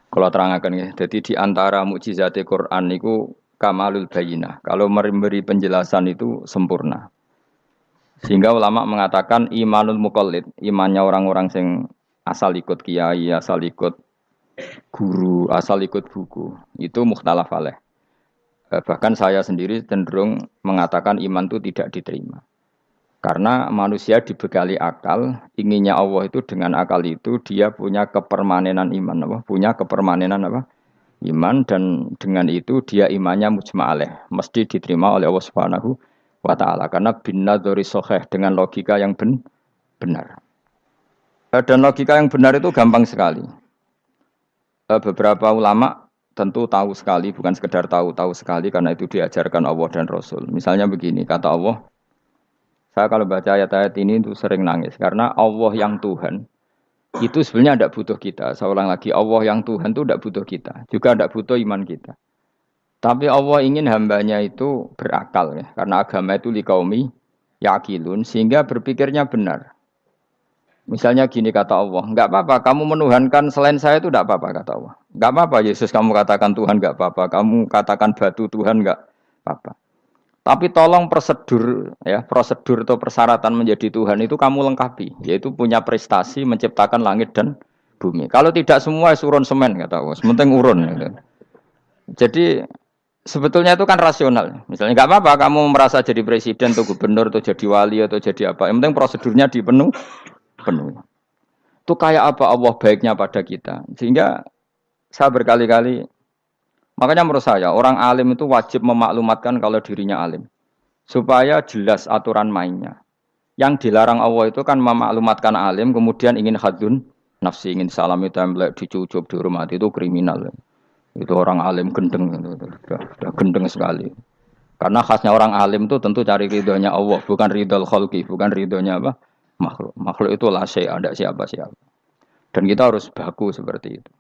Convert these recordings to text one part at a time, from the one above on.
Kalau terangkan ya, jadi di antara mukjizat Quran itu kamalul bayinah. Kalau memberi penjelasan itu sempurna. Sehingga ulama mengatakan imanul mukallid, imannya orang-orang yang asal ikut kiai, asal ikut guru, asal ikut buku, itu mukhtalaf alaih. Bahkan saya sendiri cenderung mengatakan iman itu tidak diterima. Karena manusia dibekali akal, inginnya Allah itu dengan akal itu dia punya kepermanenan iman, apa? Punya kepermanenan apa? Iman dan dengan itu dia imannya mujma'aleh, mesti diterima oleh Allah Subhanahu wa taala karena bin nadzari sahih dengan logika yang benar. Dan logika yang benar itu gampang sekali. Beberapa ulama tentu tahu sekali, bukan sekedar tahu sekali karena itu diajarkan Allah dan Rasul. Misalnya begini, kata Allah, saya kalau baca ayat-ayat ini itu sering nangis karena Allah yang Tuhan itu sebenarnya tidak butuh kita. Saya ulang lagi, Allah yang Tuhan itu tidak butuh kita, juga tidak butuh iman kita. Tapi Allah ingin hambanya itu berakal ya, karena agama itu likaumi yakilun sehingga berpikirnya benar. Misalnya gini kata Allah, enggak apa-apa, kamu menuhankan selain saya itu enggak apa-apa kata Allah. Enggak apa-apa Yesus kamu katakan Tuhan enggak apa-apa, kamu katakan batu Tuhan enggak apa-apa. Tapi tolong prosedur ya, prosedur atau persyaratan menjadi Tuhan itu kamu lengkapi, yaitu punya prestasi menciptakan langit dan bumi. Kalau tidak semua surun semen kata Allah, sementing urun gitu. Jadi sebetulnya itu kan rasional. Misalnya nggak apa-apa kamu merasa jadi presiden atau gubernur atau jadi wali atau jadi apa. Yang penting prosedurnya penuh. Itu kayak apa Allah baiknya pada kita. Sehingga saya berkali-kali, makanya menurut saya orang alim itu wajib memaklumatkan kalau dirinya alim. Supaya jelas aturan mainnya. Yang dilarang Allah itu kan memaklumatkan alim kemudian ingin hadun nafsi, ingin salami template, dicucuk, dihormati itu kriminal. Itu orang alim gendeng, sudah gendeng sekali. Karena khasnya orang alim itu tentu cari ridhonya Allah, bukan ridho khalqi, bukan ridhonya apa? Makhluk. Makhluk itu la syai', ada siapa-siapa. Dan kita harus baku seperti itu.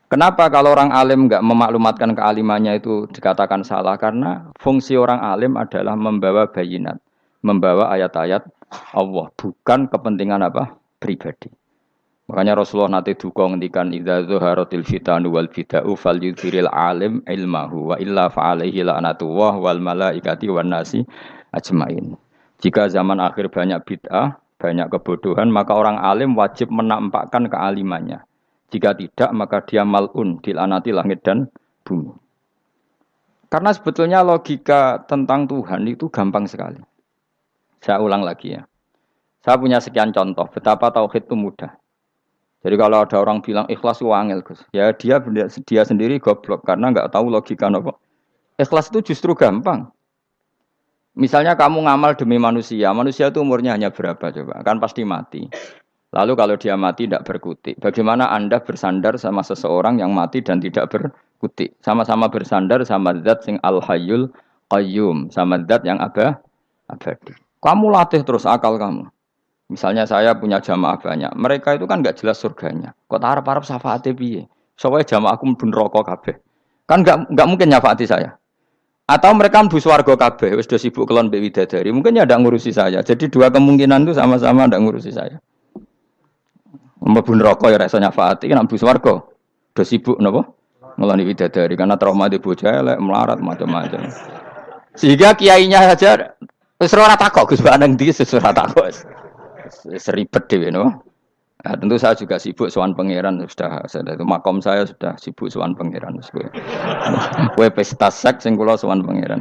Kenapa kalau orang alim enggak memaklumatkan kealimannya itu dikatakan salah? Karena fungsi orang alim adalah membawa bayinat, membawa ayat-ayat Allah, bukan kepentingan apa? Pribadi. Makanya Rasulullah nanti duka ngendikan idza zuharatil fitanu wal bid'u falyudhiril alim ilmahu wa illa fa'alaihi la'natullah wal malaikati wan nasi ajmain. Jika zaman akhir banyak bid'ah, banyak kebodohan, maka orang alim wajib menampakkan kealimannya. Jika tidak, maka dia mal'un, dilaknati langit dan bumi. Karena sebetulnya logika tentang Tuhan itu gampang sekali. Saya ulang lagi ya. Saya punya sekian contoh betapa tauhid itu mudah. Jadi kalau ada orang bilang ikhlas itu angel, Gus. Ya dia sendiri goblok karena nggak tahu logika apa. Ikhlas itu justru gampang. Misalnya kamu ngamal demi manusia, manusia itu umurnya hanya berapa coba? Kan pasti mati. Lalu kalau dia mati tidak berkutik. Bagaimana Anda bersandar sama seseorang yang mati dan tidak berkutik? Sama-sama bersandar sama zat sing al-hayyul qayyum, sama zat yang abadi. Kamu latih terus akal kamu. Misalnya saya punya jamaah banyak, mereka itu kan nggak jelas surganya. Kok harap-harap syafaatnya piye? Soalnya jamaah aku mlebu neraka kabeh. Kan nggak mungkin nyafaati saya. Atau mereka mlebu swarga kabeh, wis do sibuk kelon mbek widadari. Mungkin ya ndak ngurusi saya. Jadi dua kemungkinan itu sama-sama ndak ngurusi saya. Mlebu neraka ya ra iso nyafaati, kan mlebu swarga. Do sibuk napa? Ngeloni widadari karena trauma di bocah elek, melarat macam-macam. Sehingga kiainya saja wis ora takok Gus Baneng ndi wis ora takok. Seribet dhewe no. Nah, tentu saya juga sibuk sowan pangeran sudah itu makom saya sudah sibuk sowan pangeran. Kowe pesta seks sing kula sowan pangeran.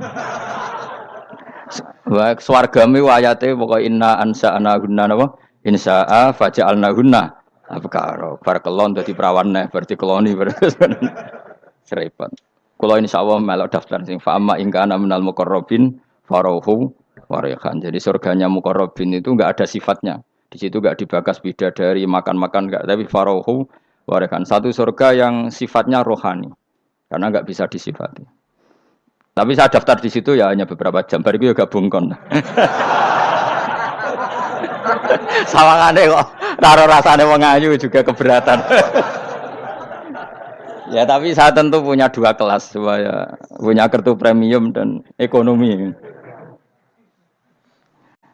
Wa swargame ayate pokoke inna ansa'ana gunna napa? Insya'a faja'alna gunna. Abkaro bar kelon dadi prawan neh berarti keloni serepet. Kula insyaallah melok daftar sing fa amma in kana minal muqarrabin farauhu warihan. Jadi surganya muqarrabin itu enggak ada sifatnya. Di situ enggak dibakas bidadari, makan-makan enggak, tapi farauhu warihan. Satu surga yang sifatnya rohani. Karena enggak bisa disifati. Tapi saya daftar di situ ya hanya beberapa jam. Bariku ya gabung kon. Sawangane kok karo rasane wong ayu juga keberatan. Ya tapi saya tentu punya dua kelas, supaya punya kartu premium dan ekonomi.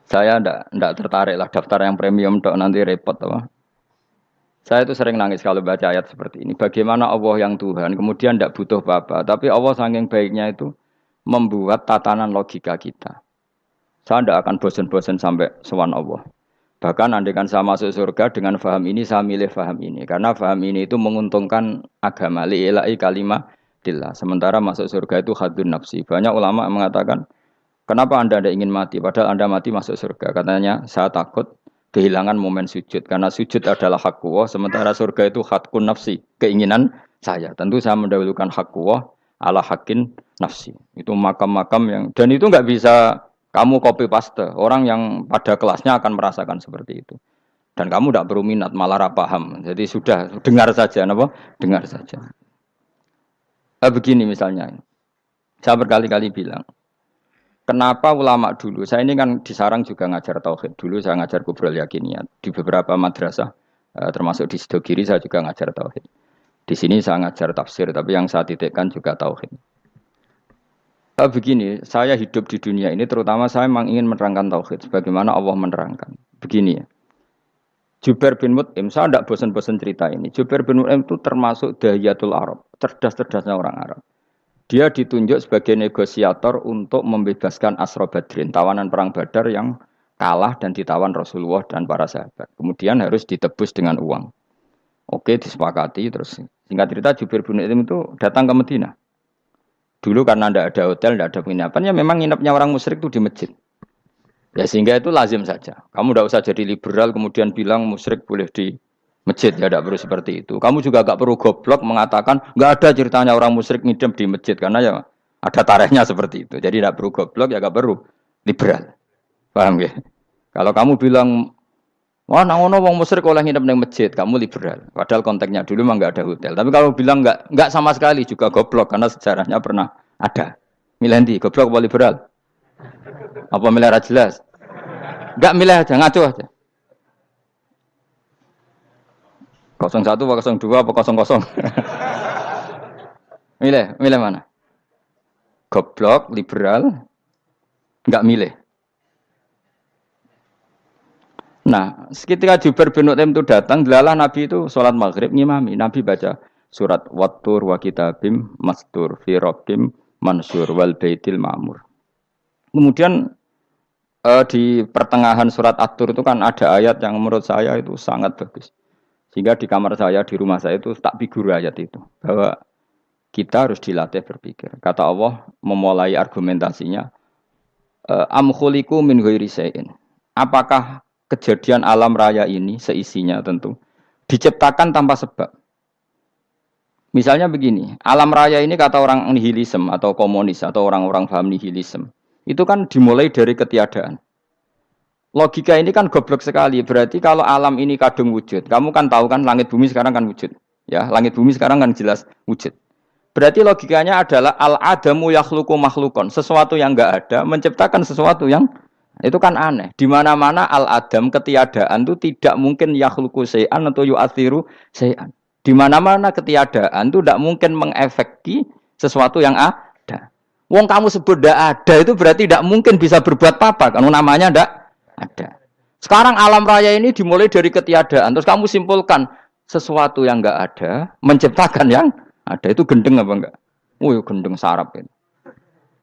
Saya ndak tertarik lah daftar yang premium dok nanti repot apa. Saya itu sering nangis kalau baca ayat seperti ini. Bagaimana Allah yang Tuhan, kemudian tidak butuh apa-apa. Tapi Allah saking baiknya itu membuat tatanan logika kita. Saya tidak akan bosan-bosan sampai sowan Allah. Bahkan andaikan saya masuk surga dengan faham ini, saya milih faham ini. Karena faham ini itu menguntungkan agama. Li'ilai kalimatillah. Sementara masuk surga itu hadun nafsi. Banyak ulama yang mengatakan, kenapa Anda tidak ingin mati? Padahal Anda mati masuk surga. Katanya, saya takut kehilangan momen sujud. Karena sujud adalah hak Allah. Sementara surga itu hakun nafsi. Keinginan saya. Tentu saya mendahulukan hak Allah ala hakin nafsi. Itu makam-makam yang... Dan itu nggak bisa... Kamu copy paste, orang yang pada kelasnya akan merasakan seperti itu. Dan kamu tidak perlu minat, malah paham. Jadi sudah, dengar saja, apa? Dengar saja. Begini misalnya, saya berkali-kali bilang, kenapa ulama dulu, saya ini kan di Sarang juga ngajar tauhid. Dulu saya ngajar kubrul yakiniyat. Di beberapa madrasah, termasuk di Sidogiri saya juga ngajar tauhid. Di sini saya ngajar tafsir, tapi yang saya titikkan juga tauhid. Begini, saya hidup di dunia ini terutama saya memang ingin menerangkan tauhid sebagaimana Allah menerangkan. Begini ya. Jubair bin Mut'im, saya tidak bosan-bosan cerita ini. Jubair bin Mut'im itu termasuk dahiyatul Arab, cerdas-cerdasnya orang Arab. Dia ditunjuk sebagai negosiator untuk membebaskan Asra Badrin, tawanan perang Badar yang kalah dan ditawan Rasulullah dan para sahabat. Kemudian harus ditebus dengan uang. Oke, disepakati terus. Singkat cerita Jubair bin Mut'im itu datang ke Madinah. Dulu karena tidak ada hotel, tidak ada penginapan, ya memang nginapnya orang musyrik itu di masjid. Ya sehingga itu lazim saja. Kamu tidak usah jadi liberal kemudian bilang musyrik boleh di masjid, ya tidak perlu seperti itu. Kamu juga tidak perlu goblok mengatakan nggak ada ceritanya orang musyrik ngidam di masjid karena ya ada tarikhnya seperti itu. Jadi tidak perlu goblok, ya tidak perlu liberal. Paham ya? Kalau kamu bilang wah, nangono wong musyrik oleh nginep di masjid, kamu liberal. Padahal konteksnya dulu memang nggak ada hotel. Tapi kalau bilang nggak sama sekali juga goblok karena sejarahnya pernah ada. Milih di goblok apa liberal? Apa milih jelas? Nggak milih aja, ngaco aja. 01 apa 02 apa 00? milih mana? Goblok, liberal, nggak milih. Nah, ketika Jubair bin Mut'im itu datang, delalah Nabi itu sholat maghrib ngimami. Nabi baca surat Wattur wa kitabim mastur fi rabbim mansur wal baitil ma'mur. Kemudian di pertengahan surat At-Tur itu kan ada ayat yang menurut saya itu sangat bagus. Sehingga di kamar saya, di rumah saya itu tak figur ayat itu. Bahwa kita harus dilatih berpikir. Kata Allah memulai argumentasinya, am khuliqu min ghairi syai'in. Apakah kejadian alam raya ini seisinya tentu diciptakan tanpa sebab. Misalnya begini, alam raya ini kata orang nihilisme atau komunis atau orang-orang paham nihilisme, itu kan dimulai dari ketiadaan. Logika ini kan goblok sekali. Berarti kalau alam ini kadung wujud, kamu kan tahu kan langit bumi sekarang kan wujud. Ya, langit bumi sekarang kan jelas wujud. Berarti logikanya adalah al-adamu yakhluqu makhlukon, sesuatu yang enggak ada menciptakan sesuatu yang itu kan aneh. Di mana-mana al-adam ketiadaan itu tidak mungkin yakhluqu syai'an atau yu'athiru syai'an. Di mana-mana ketiadaan itu tidak mungkin mengefeki sesuatu yang ada. Wong kamu sebut tidak ada itu berarti tidak mungkin bisa berbuat apa-apa karena namanya tidak ada. Sekarang alam raya ini dimulai dari ketiadaan. Terus kamu simpulkan sesuatu yang enggak ada menciptakan yang ada. Itu gendeng apa enggak? Oh, gendeng sarap itu.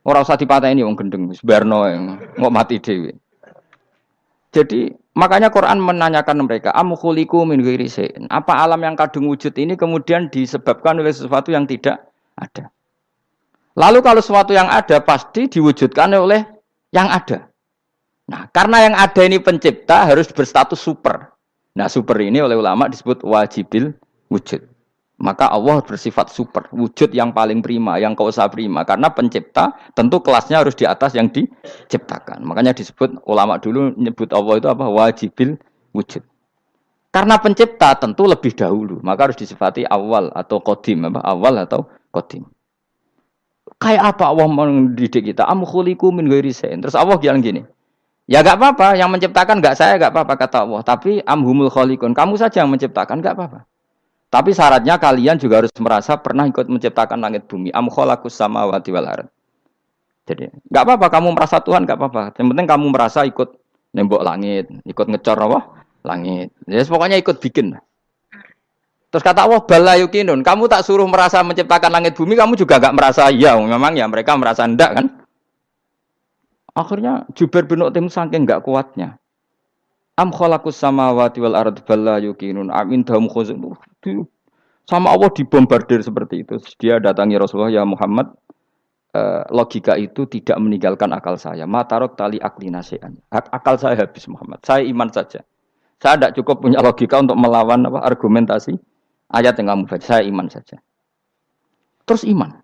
Ora usah dipateni wong gendeng wis barno ngok mati dhewe. Jadi makanya Quran menanyakan mereka, am khuliqu min ghairi syai'in. Apa alam yang kadung wujud ini kemudian disebabkan oleh sesuatu yang tidak ada. Lalu kalau sesuatu yang ada pasti diwujudkan oleh yang ada. Nah, karena yang ada ini pencipta harus berstatus super. Nah, super ini oleh ulama disebut wajibil wujud. Maka Allah bersifat super, wujud yang paling prima, yang kausa prima. Karena pencipta tentu kelasnya harus di atas yang diciptakan. Makanya disebut ulama dulu nyebut Allah itu apa? Wajibil wujud. Karena pencipta tentu lebih dahulu, maka harus disifati awal atau qadim, apa? Awal atau qadim. Kayak apa Allah mendidik kita? Am khuliqu min ghairi syai'in. Terus Allah bilang gini, ya enggak apa-apa, yang menciptakan enggak saya, enggak apa-apa kata Allah. Tapi amhumul khaliqun, kamu saja yang menciptakan, enggak apa-apa. Tapi syaratnya kalian juga harus merasa pernah ikut menciptakan langit bumi. Am khalaqus samawati wal ardh. Jadi, enggak apa-apa kamu merasa Tuhan, enggak apa-apa. Yang penting kamu merasa ikut nembok langit, ikut ngecor apa? Langit. Ya pokoknya ikut bikin. Terus kata Allah, bala yukinun, kamu tak suruh merasa menciptakan langit bumi, kamu juga enggak merasa, ya memang ya mereka merasa enggak kan. Akhirnya Jubair bin Mut'im saking enggak kuatnya. Am khalaqus samawati wal ardi bala yukinun, amin dahum khuzun. Sama Allah dibombardir seperti itu. Dia datangi Rasulullah, ya Muhammad, logika itu tidak meninggalkan akal saya. Matarok tali akli nasian. Akal saya habis Muhammad. Saya iman saja. Saya tidak cukup punya logika untuk melawan argumentasi ayat yang kamu baca. Saya iman saja. Terus iman.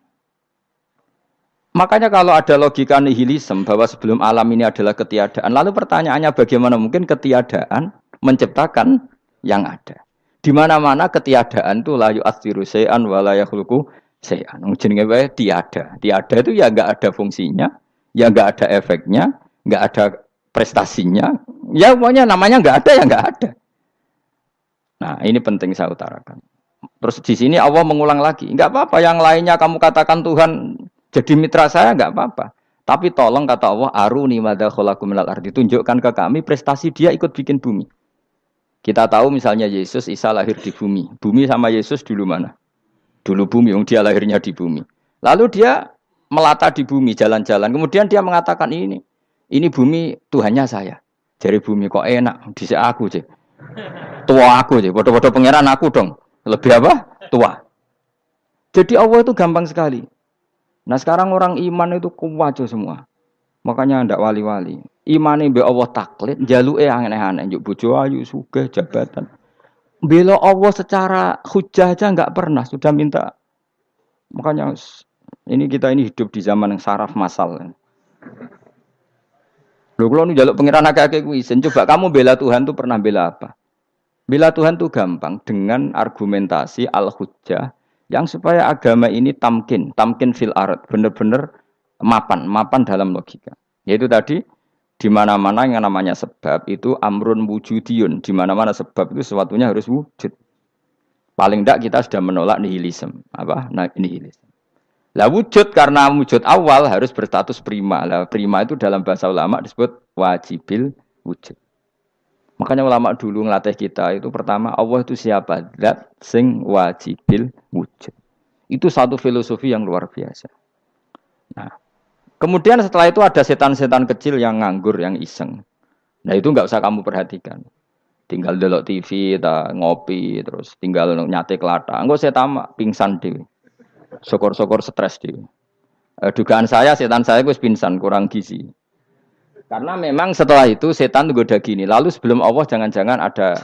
Makanya kalau ada logika nihilisme bahwa sebelum alam ini adalah ketiadaan, lalu pertanyaannya bagaimana mungkin ketiadaan menciptakan yang ada? Di mana-mana ketiadaan itu la yu'atsiru syai'an wa la yakhluqu syai'an. Jenenge wae tiada. Tiada itu ya enggak ada fungsinya, ya enggak ada efeknya, enggak ada prestasinya. Ya pokoknya namanya enggak ada ya enggak ada. Nah, ini penting saya utarakan. Terus di sini Allah mengulang lagi, enggak apa-apa yang lainnya kamu katakan Tuhan jadi mitra saya enggak apa-apa. Tapi tolong kata Allah, aruni madza khalaqu minal ardi, tunjukkan ke kami prestasi dia ikut bikin bumi. Kita tahu misalnya Yesus, Isa lahir di bumi. Bumi sama Yesus dulu mana? Dulu bumi, dia lahirnya di bumi. Lalu dia melata di bumi, jalan-jalan. Kemudian dia mengatakan ini bumi Tuhannya saya. Jadi bumi kok enak, dhisik aku je. Tua aku je, bodoh-bodoh pangeran aku dong. Lebih apa? Tua. Jadi Allah itu gampang sekali. Nah sekarang orang iman itu kuwajo semua. Makanya ndak wali-wali. Imane mbek Allah taklid, njaluke aneh-aneh, njuk bojo ayu, sugih, jabatan. Bela Allah secara hujah aja enggak pernah, sudah minta. Makanya kita ini hidup di zaman yang saraf massal. Lho kula nu njaluk pangeran akeh-akeh kuwi isin. Coba kamu bela Tuhan tuh pernah bela apa? Bela Tuhan tuh gampang dengan argumentasi al-hujjah yang supaya agama ini tamkin fil ard, benar-benar mapan dalam logika. Yaitu tadi di mana-mana yang namanya sebab itu amrun wujudiyun, di mana-mana sebab itu sesuatunya harus wujud. Paling tidak kita sudah menolak nihilisme. Apa? Nah, nihilisme. Lah wujud karena wujud awal harus berstatus prima. Lah prima itu dalam bahasa ulama disebut wajibil wujud. Makanya ulama dulu ngelatih kita itu pertama Allah itu siapa? Zat sing wajibil wujud. Itu satu filosofi yang luar biasa. Nah, kemudian setelah itu ada setan-setan kecil yang nganggur, yang iseng. Nah itu nggak usah kamu perhatikan. Tinggal delok TV, ngopi, terus tinggal nyate kelata. Enggak saya tamak, pingsan dewe. Syukur-syukur stres dewe. Dugaan saya, setan saya gue pingsan, kurang gizi. Karena memang setelah itu setan goda gini. Lalu sebelum Allah jangan-jangan ada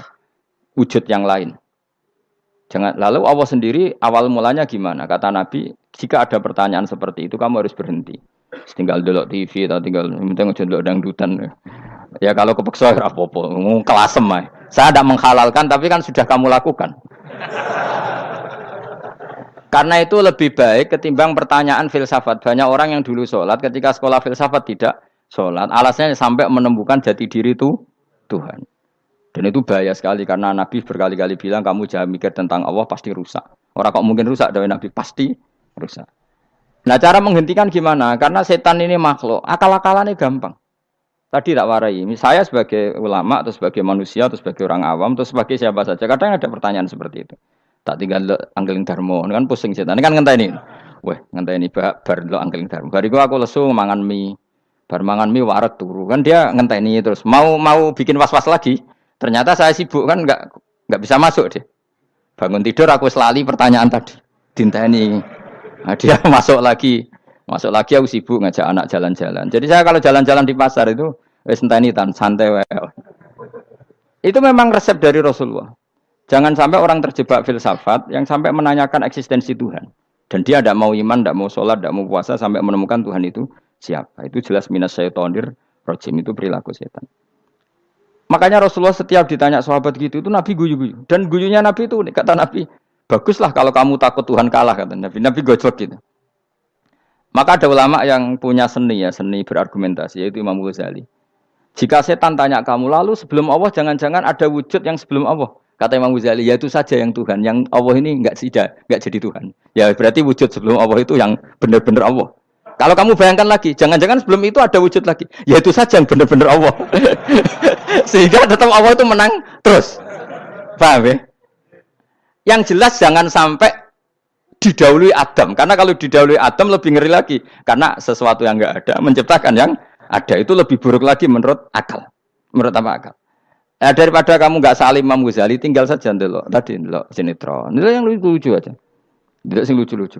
wujud yang lain. Lalu Allah sendiri awal mulanya gimana? Kata Nabi, jika ada pertanyaan seperti itu kamu harus berhenti. Tinggal delok TV atau tinggal penting aja delok dangdutan. Ya kalau kepeksa ora apa-apa, kelasem ae. Saya tidak menghalalkan tapi kan sudah kamu lakukan. Karena itu lebih baik ketimbang pertanyaan filsafat. Banyak orang yang dulu sholat ketika sekolah filsafat tidak sholat. Alasannya sampai menemukan jati diri itu Tuhan. Dan itu bahaya sekali karena Nabi berkali-kali bilang kamu jangan mikir tentang Allah pasti rusak. Orang kok mungkin rusak dari Nabi pasti rusak. Nah cara menghentikan gimana? Karena setan ini makhluk, akal-akalannya gampang. Tadi tak warai, saya sebagai ulama atau sebagai manusia atau sebagai orang awam atau sebagai siapa saja, kadang ada pertanyaan seperti itu. Tak tinggal anggeling darmo, kan pusing setan, kan ngenteni. Weh, ngenteni bar lo anggeling darmo. Bariku aku lesu mangan mie, bar mangan mie waret turu, kan dia ngenteni terus mau bikin was-was lagi. Ternyata saya sibuk kan nggak bisa masuk deh. Bangun tidur aku selali pertanyaan tadi, dinteni. Nah, dia masuk lagi aku sibuk ngajak anak jalan-jalan. Jadi saya kalau jalan-jalan di pasar itu wis enteni tan santai wae. Itu memang resep dari Rasulullah. Jangan sampai orang terjebak filsafat yang sampai menanyakan eksistensi Tuhan. Dan dia tidak mau iman, tidak mau sholat, tidak mau puasa sampai menemukan Tuhan itu siapa. Itu jelas minas syaitonir rajim, itu perilaku setan. Makanya Rasulullah setiap ditanya sahabat gitu itu Nabi guyu-guyu. Dan guyunya Nabi itu kata Nabi, baguslah kalau kamu takut Tuhan kalah, kata Nabi. Nabi gojlok gitu. Maka ada ulama yang punya seni berargumentasi, yaitu Imam Ghazali. Jika setan tanya kamu, lalu sebelum Allah jangan-jangan ada wujud yang sebelum Allah. Kata Imam Ghazali, ya itu saja yang Tuhan. Yang Allah ini enggak jadi Tuhan. Ya berarti wujud sebelum Allah itu yang benar-benar Allah. Kalau kamu bayangkan lagi, jangan-jangan sebelum itu ada wujud lagi. Ya itu saja yang benar-benar Allah. Sehingga tetap Allah itu menang terus. Paham ya? Yang jelas jangan sampai didahului Adam, karena kalau didahului Adam lebih ngeri lagi, karena sesuatu yang enggak ada menciptakan yang ada itu lebih buruk lagi menurut akal. Menurut apa akal? Nah, daripada kamu nggak salim Imam Ghazali, tinggal saja ndelok tadi ndelok sinetron. Ndelok yang lucu-lucu aja. Ndelok sing lucu-lucu.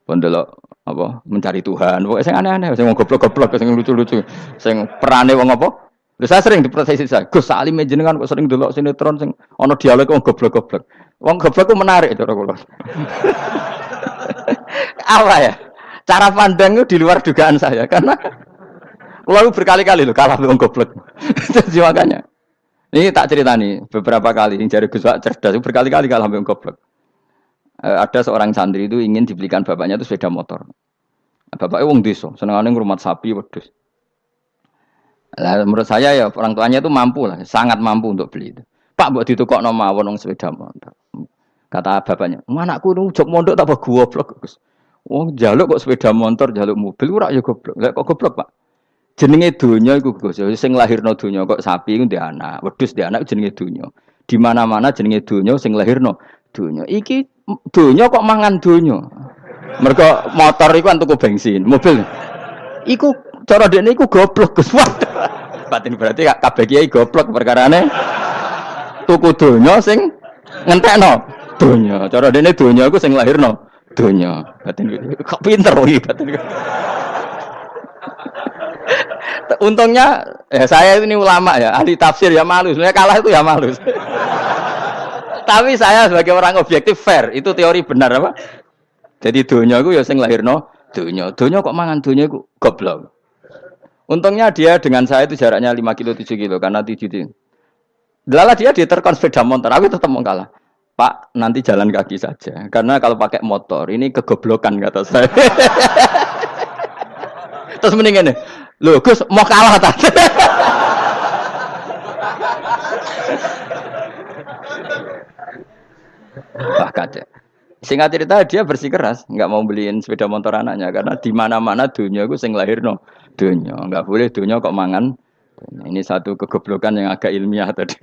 Ndelok apa mencari Tuhan. Pokoknya sing aneh-aneh, sing goblok-goblok, sing lucu-lucu, sing perane wong apa? Lha saya sering diprotesi saya. Gus Salim jenengan kok sering ndelok sinetron sing ana dialog wong goblok-goblok. Wong goblok ku menarik cara kula. Apa ya? Cara pandang itu di luar dugaan saya karena kula berkali-kali lho kalah wong goblok. Jadi makanya ini tak cerita nih beberapa kali yang jari Gus Wak cerdas berkali-kali kalah sampai goblok. Ada seorang santri itu ingin dibelikan bapaknya itu sepeda motor. Bapaknya wong desa, senengane ngrumat sapi wedhus. Lah menurut saya ya orang tuanya itu mampu lah, sangat mampu untuk beli itu. Pak mbok ditukokno mawon wong sepeda motor. Kata bapaknya, "Anakku nu jog mondok tak goblok, Gus. Wong njaluk kok sepeda motor, njaluk mobil ora ya goblok. Lah kok goblok, Pak? Jenenge donya iku Gus, sing lahirno donya kok sapi iku ndek anak, wedhus ndek anak jenenge donya. Di mana-mana jenenge donya sing lahirno donya. Iki donya kok mangan donya. Mergo motor iku kan tuku bensin, mobil. Iku cara dekne iku goblok Gus. Batin berarti kabeh kiai goblok perkarane tuku donya sing ngentekno donya. Cara dekne donya iku sing lahirno donya. Batin kok pinter iki batin. Untungnya saya ini ulama ya, ahli tafsir ya malu. Sebenarnya kalah itu ya malu. Tapi saya sebagai orang objektif fair, itu teori benar apa? Jadi donya iku ya sing lahirno donya. Donya kok mangan donya iku goblok. Untungnya dia dengan saya itu jaraknya 5 kilo 7 kilo karena 7 kilo. Lala dia diterkon sepeda motor, aku tetap mau kalah. Pak, nanti jalan kaki saja. Karena kalau pakai motor ini kegoblokan kata saya. Terus mendingan nih. Loh Gus mau kalah tadi. Wah kacau. Singkat cerita dia bersikeras nggak mau beliin sepeda motor anaknya karena di mana-mana dunia gue sing lahirno dunia nggak boleh dunia kok mangan. Ini satu kegoblokan yang agak ilmiah tadi.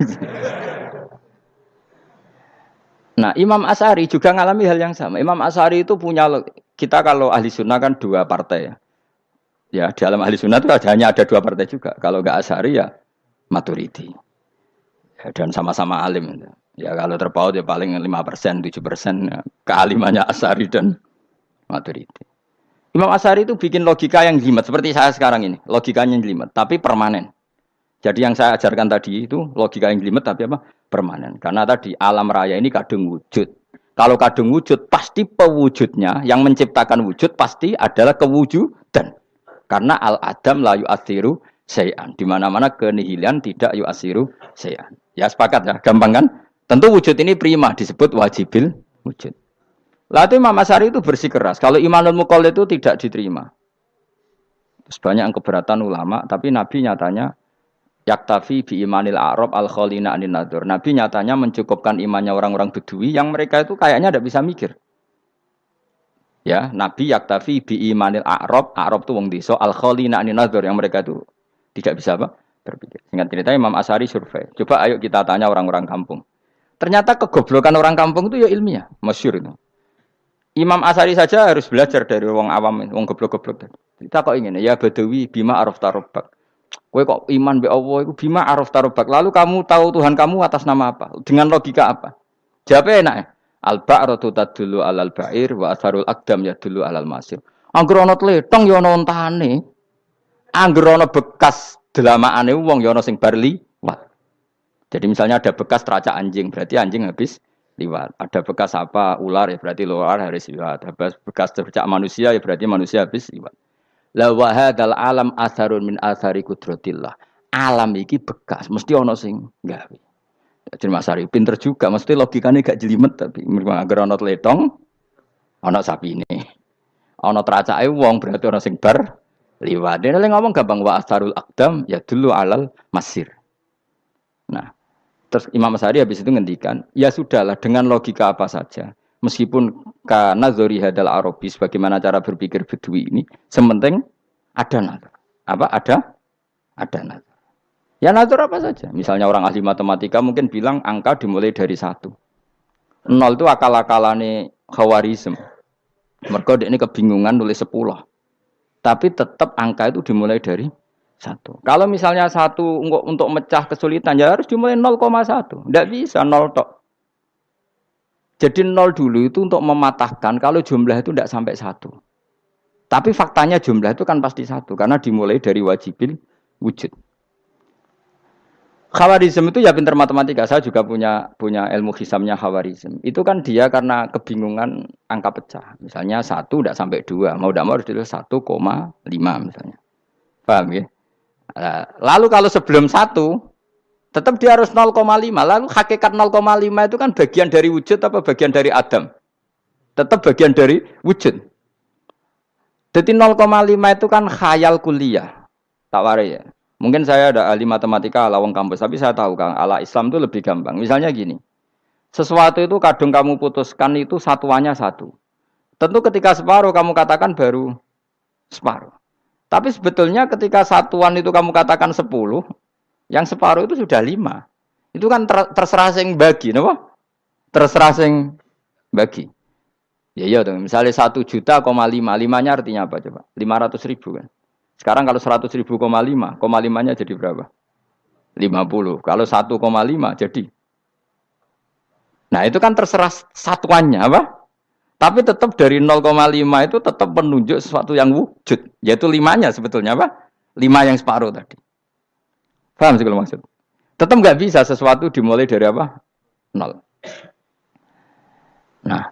Nah Imam Asy'ari juga ngalami hal yang sama. Imam Asy'ari itu punya kita kalau ahli sunnah kan 2 partai ya. Ya, di dalam ahli sunnah itu hanya ada 2 partai juga. Kalau enggak Asy'ari ya Maturidi. Ya, dan sama-sama alim. Ya kalau terpaut ya paling 5%, 7% ya, kealimannya Asy'ari dan Maturidi. Imam Asy'ari itu bikin logika yang jelimet seperti saya sekarang ini. Logikanya jelimet, tapi permanen. Jadi yang saya ajarkan tadi itu logika yang jelimet tapi apa? Permanen. Karena tadi alam raya ini kadung wujud. Kalau kadung wujud pasti pewujudnya yang menciptakan wujud pasti adalah kewujudan. Karena al-adam la yu'athiru syai'an. Di mana-mana kenihilan tidak yu'athiru syai'an. Ya sepakat ya, gampang kan? Tentu wujud ini prima disebut wajibil wujud. Lalu Imam Asy'ari itu bersikeras. Kalau imanul muqallid itu tidak diterima. Terus banyak yang keberatan ulama, tapi Nabi nyatanya yaktafi bi imanil a'rab al-khalina anin nadzur. Nabi nyatanya mencukupkan imannya orang-orang Bedui yang mereka itu kayaknya tidak bisa mikir. Ya, Nabi yaktafi bi imanil a'rab itu wong desa al-khalina anin nadzur yang mereka itu tidak bisa apa? Berpikir. Singkat cerita Imam Asy'ari survei. Coba ayo kita tanya orang-orang kampung. Ternyata kegoblokan orang kampung itu ya ilmiah, masyhur itu. Imam Asy'ari saja harus belajar dari wong awam, wong goblok-goblok. Kita kok ingin ya Badawi bima arafta rabbak. Kowe kok iman be Allah iku bima arafta rabbak. Lalu kamu tahu Tuhan kamu atas nama apa? Dengan logika apa? Jawabnya enak ya. Al-ba'ratu tadullu 'alal ba'ir wa atharul aqdam yadullu 'alal masir. Angger ana tletong ya ana ontane. Angger ana bekas delamaane wong ya ana sing bar liwat. Jadi misalnya ada bekas teracak anjing, berarti anjing habis liwat. Ada bekas apa ular ya berarti ular harus liwat. Ada bekas teracak manusia ya berarti manusia habis liwat. La wa hadzal alam atharun min athari qudratillah. Alam iki bekas, mesti ana sing gawe. Jadi Mas Ari pinter juga, mesti logikanya gak jelimet tapi agar ana tletong, ana sapine. Ana tracake wong berarti ana sing bar liwat. Dene ngomong gampang wa asarul aqdam ya dulu alal masir. Nah, terus Imam Asy'ari habis itu ngendikan, ya sudahlah dengan logika apa saja. Meskipun karena zori hadal arabis bagaimana cara berpikir Bedui ini, sementing ada nazar. Apa ada nazar. Ya nazar apa saja. Misalnya orang ahli matematika mungkin bilang angka dimulai dari 1. Nol itu akal-akalane Khawarizm. Mergo ini kebingungan nulis 10. Tapi tetap angka itu dimulai dari 1. Kalau misalnya 1 untuk mecah kesulitan ya harus dimulai 0,1. Tidak bisa 0 tok. Jadi 0 dulu itu untuk mematahkan kalau jumlah itu tidak sampai 1. Tapi faktanya jumlah itu kan pasti 1 karena dimulai dari wajibil wujud. Khawarizm itu ya pintar matematika. Saya juga punya ilmu hisabnya Khawarizm. Itu kan dia karena kebingungan angka pecah. Misalnya 1 tidak sampai 2. Mau tidak mau harus ditulis 1,5 misalnya. Paham ya? Lalu kalau sebelum 1, tetap dia harus 0,5. Lalu hakikat 0,5 itu kan bagian dari wujud apa bagian dari Adam? Tetap bagian dari wujud. Jadi 0,5 itu kan khayal kuliah. Tak warai ya. Mungkin saya ada ahli matematika ala wong kampus, tapi saya tahu Kang, ala Islam itu lebih gampang. Misalnya gini, sesuatu itu kadung kamu putuskan itu satuannya 1. Tentu ketika separuh kamu katakan baru separuh. Tapi sebetulnya ketika satuan itu kamu katakan 10, yang separuh itu sudah 5. Itu kan terserah sing bagi, no? Terserah sing bagi. Ya iya dong, misalnya 1,5 juta, 5-nya artinya apa coba? 500.000 kan. Sekarang kalau 100.000, 5,5-nya jadi berapa? 50. Kalau 1,5 jadi. Nah itu kan terserah satuannya apa? Tapi tetap dari 0,5 itu tetap menunjuk sesuatu yang wujud. Yaitu 5-nya sebetulnya apa? 5 yang separuh tadi. Paham sih kalau maksud? Tetap nggak bisa sesuatu dimulai dari apa? 0. Nah,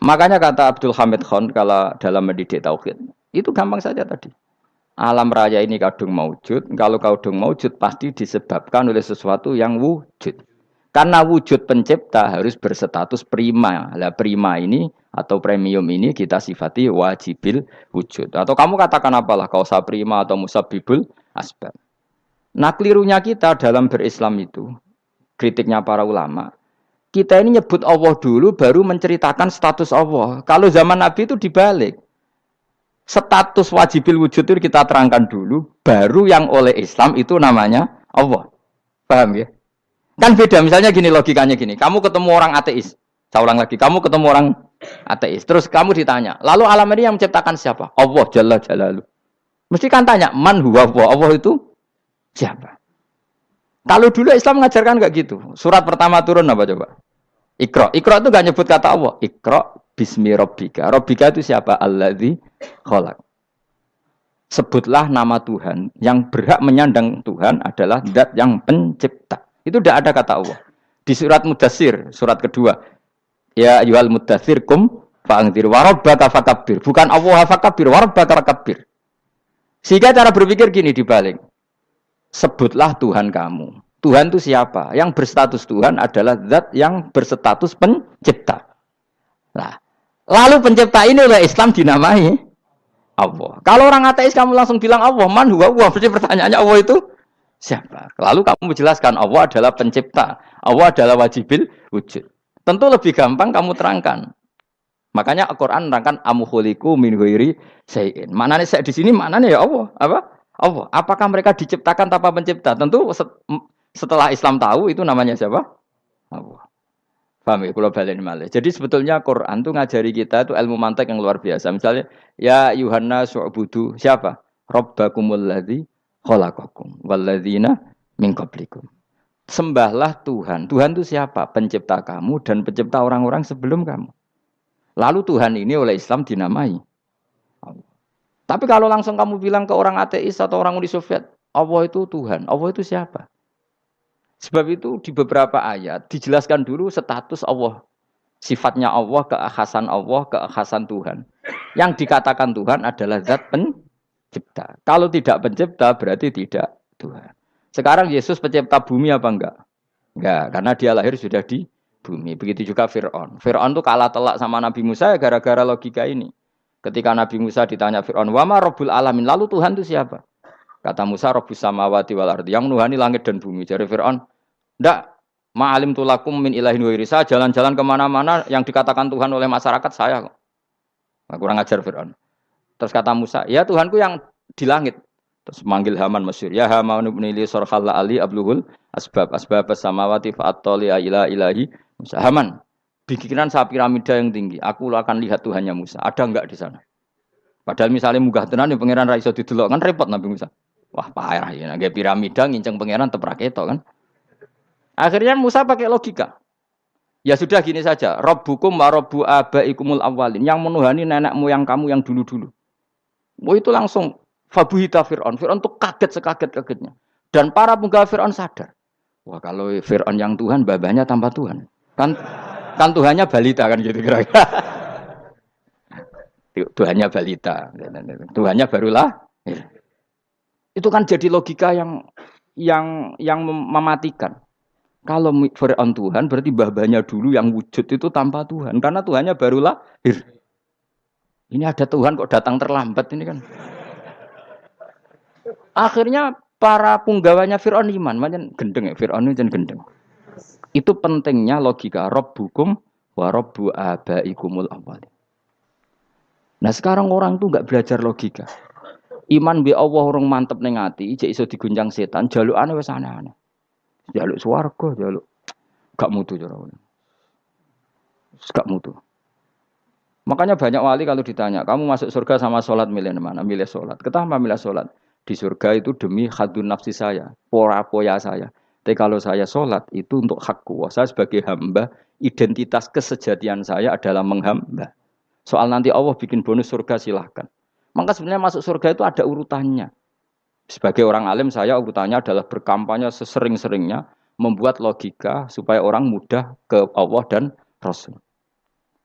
makanya kata Abdul Hamid Khan kalau dalam mendidik tauhid, itu gampang saja tadi. Alam raya ini kadung maujud. Kalau kadung maujud pasti disebabkan oleh sesuatu yang wujud. Karena wujud pencipta harus berstatus prima. Lah prima ini atau premium ini kita sifati wajibil wujud. Atau kamu katakan apalah kausa prima atau musabibul asbab. Nah kelirunya kita dalam berislam itu, kritiknya para ulama, kita ini nyebut Allah dulu baru menceritakan status Allah. Kalau zaman Nabi itu dibalik. Status wajibil wujud itu kita terangkan dulu, baru yang oleh Islam itu namanya Allah. Paham ya? Kan beda, misalnya gini logikanya gini, kamu ketemu orang ateis, saya ulang lagi, kamu ketemu orang ateis, terus kamu ditanya, lalu alam ini yang menciptakan siapa? Allah Jalla Jalaluh. Mesti kan tanya, man huwa Allah, Allah itu siapa? Kalau dulu Islam mengajarkan enggak gitu, surat pertama turun apa coba? Iqra. Iqra itu enggak nyebut kata Allah, Iqra bismi rabbika. Rabbika itu siapa? Alladzi khalaq. Sebutlah nama Tuhan. Yang berhak menyandang Tuhan adalah zat yang pencipta. Itu tidak ada kata Allah. Di surat Mudatsir, surat kedua. Ya ayyuhal mudatsir kum fa'anzir wa rabbaka fakabbir. Bukan Allah fakabbir, wa rabbaka fakabbir. Sehingga cara berpikir gini dibalik. Sebutlah Tuhan kamu. Tuhan itu siapa? Yang berstatus Tuhan adalah zat yang berstatus pencipta. Nah, lalu pencipta ini oleh Islam dinamai Allah. Kalau orang ateis kamu langsung bilang Allah, man huwa Allah. Berarti pertanyaannya Allah itu siapa? Lalu kamu menjelaskan Allah adalah pencipta. Allah adalah wajibil wujud. Tentu lebih gampang kamu terangkan. Makanya Al-Quran menerangkan amuhuliku min ghairi syai'in. Maknanya saya di sini maknanya ya Allah. Apa? Allah. Apakah mereka diciptakan tanpa pencipta? Tentu setelah Islam tahu itu namanya siapa? Allah. Paham ya? Kalau balik malih. Jadi sebetulnya Quran itu ngajari kita itu ilmu mantek yang luar biasa. Misalnya, ya Yuhanna su'budu siapa? Rabbakumul ladzi khalaqakum walladzina min qablikum. Sembahlah Tuhan. Tuhan itu siapa? Pencipta kamu dan pencipta orang-orang sebelum kamu. Lalu Tuhan ini oleh Islam dinamai Allah. Tapi kalau langsung kamu bilang ke orang ateis atau orang Uni Soviet, Allah itu Tuhan. Allah itu siapa? Sebab itu di beberapa ayat dijelaskan dulu status Allah. Sifatnya Allah, keekhasan Tuhan. Yang dikatakan Tuhan adalah zat pencipta. Kalau tidak pencipta berarti tidak Tuhan. Sekarang Yesus pencipta bumi apa enggak? Enggak, karena dia lahir sudah di bumi. Begitu juga Fir'aun. Fir'aun itu kalah telak sama Nabi Musa gara-gara logika ini. Ketika Nabi Musa ditanya Fir'aun, wa ma rabbul alamin? Lalu Tuhan itu siapa? Kata Musa, Rabbus samawati wal ardi, yang nuhani langit dan bumi. Jadi Fir'aun, ndak, ma'alim tulakum min ilahin wa irisa, jalan-jalan kemana-mana yang dikatakan Tuhan oleh masyarakat saya. Nah, kurang ajar Fir'aun. Terus kata Musa, ya Tuhanku yang di langit. Terus manggil Haman Mesir, ya Haman ibnili sorkhalla ali abluhul asbab samawati fa'attoli ila ilahi Musa. Haman, bikinan saya piramida yang tinggi. Aku akan lihat Tuhannya Musa. Ada enggak di sana? Padahal misalnya munggah tenan ya pangeran ra iso didelok kan repot Nabi Musa. Wah, parah ya. Nggak piramida nginceng pangeran teprak itu kan. Akhirnya Musa pakai logika. Ya sudah gini saja. Rabbukum wa rabbu abaikumul awwalin. Yang menuhani nenek moyang kamu yang dulu-dulu. Itu langsung fabuhita Fir'aun. Fir'aun tuh kaget sekaget-kagetnya. Dan para penggawa Fir'aun sadar. Wah, kalau Fir'aun yang Tuhan, babanya tanpa Tuhan. Kan Tuhannya balita kan gitu kira-kira. Tuhannya balita. Tuhannya barulah. Itu kan jadi logika yang mematikan. Kalau Fir'aun Tuhan berarti babanya dulu yang wujud itu tanpa Tuhan. Karena Tuhannya barulah. Ini ada Tuhan kok datang terlambat ini kan. Akhirnya para punggawanya Fir'aun iman. Macam gendeng ya. Fir'aun itu gendeng. Itu pentingnya logika. Rabbukum wa rabbu abaikumul awwalin. Nah sekarang orang tuh nggak belajar logika. Iman bi Allah orang mantep ning ati, jek iso diguncang setan, jalukane wis aneh-aneh. Jaluk swarga, jaluk gak mutu cara ngono. Gak mutu. Makanya banyak wali kalau ditanya, kamu masuk surga sama sholat milih mana? Milih sholat. Kenapa milih sholat? Di surga itu demi khadun nafsi saya, poya saya. Tapi kalau saya sholat itu untuk hakku. Saya sebagai hamba, identitas kesejatian saya adalah menghamba. Soal nanti Allah bikin bonus surga silahkan. Maka sebenarnya masuk surga itu ada urutannya. Sebagai orang alim saya urutannya adalah berkampanye sesering-seringnya membuat logika supaya orang mudah ke Allah dan Rasul.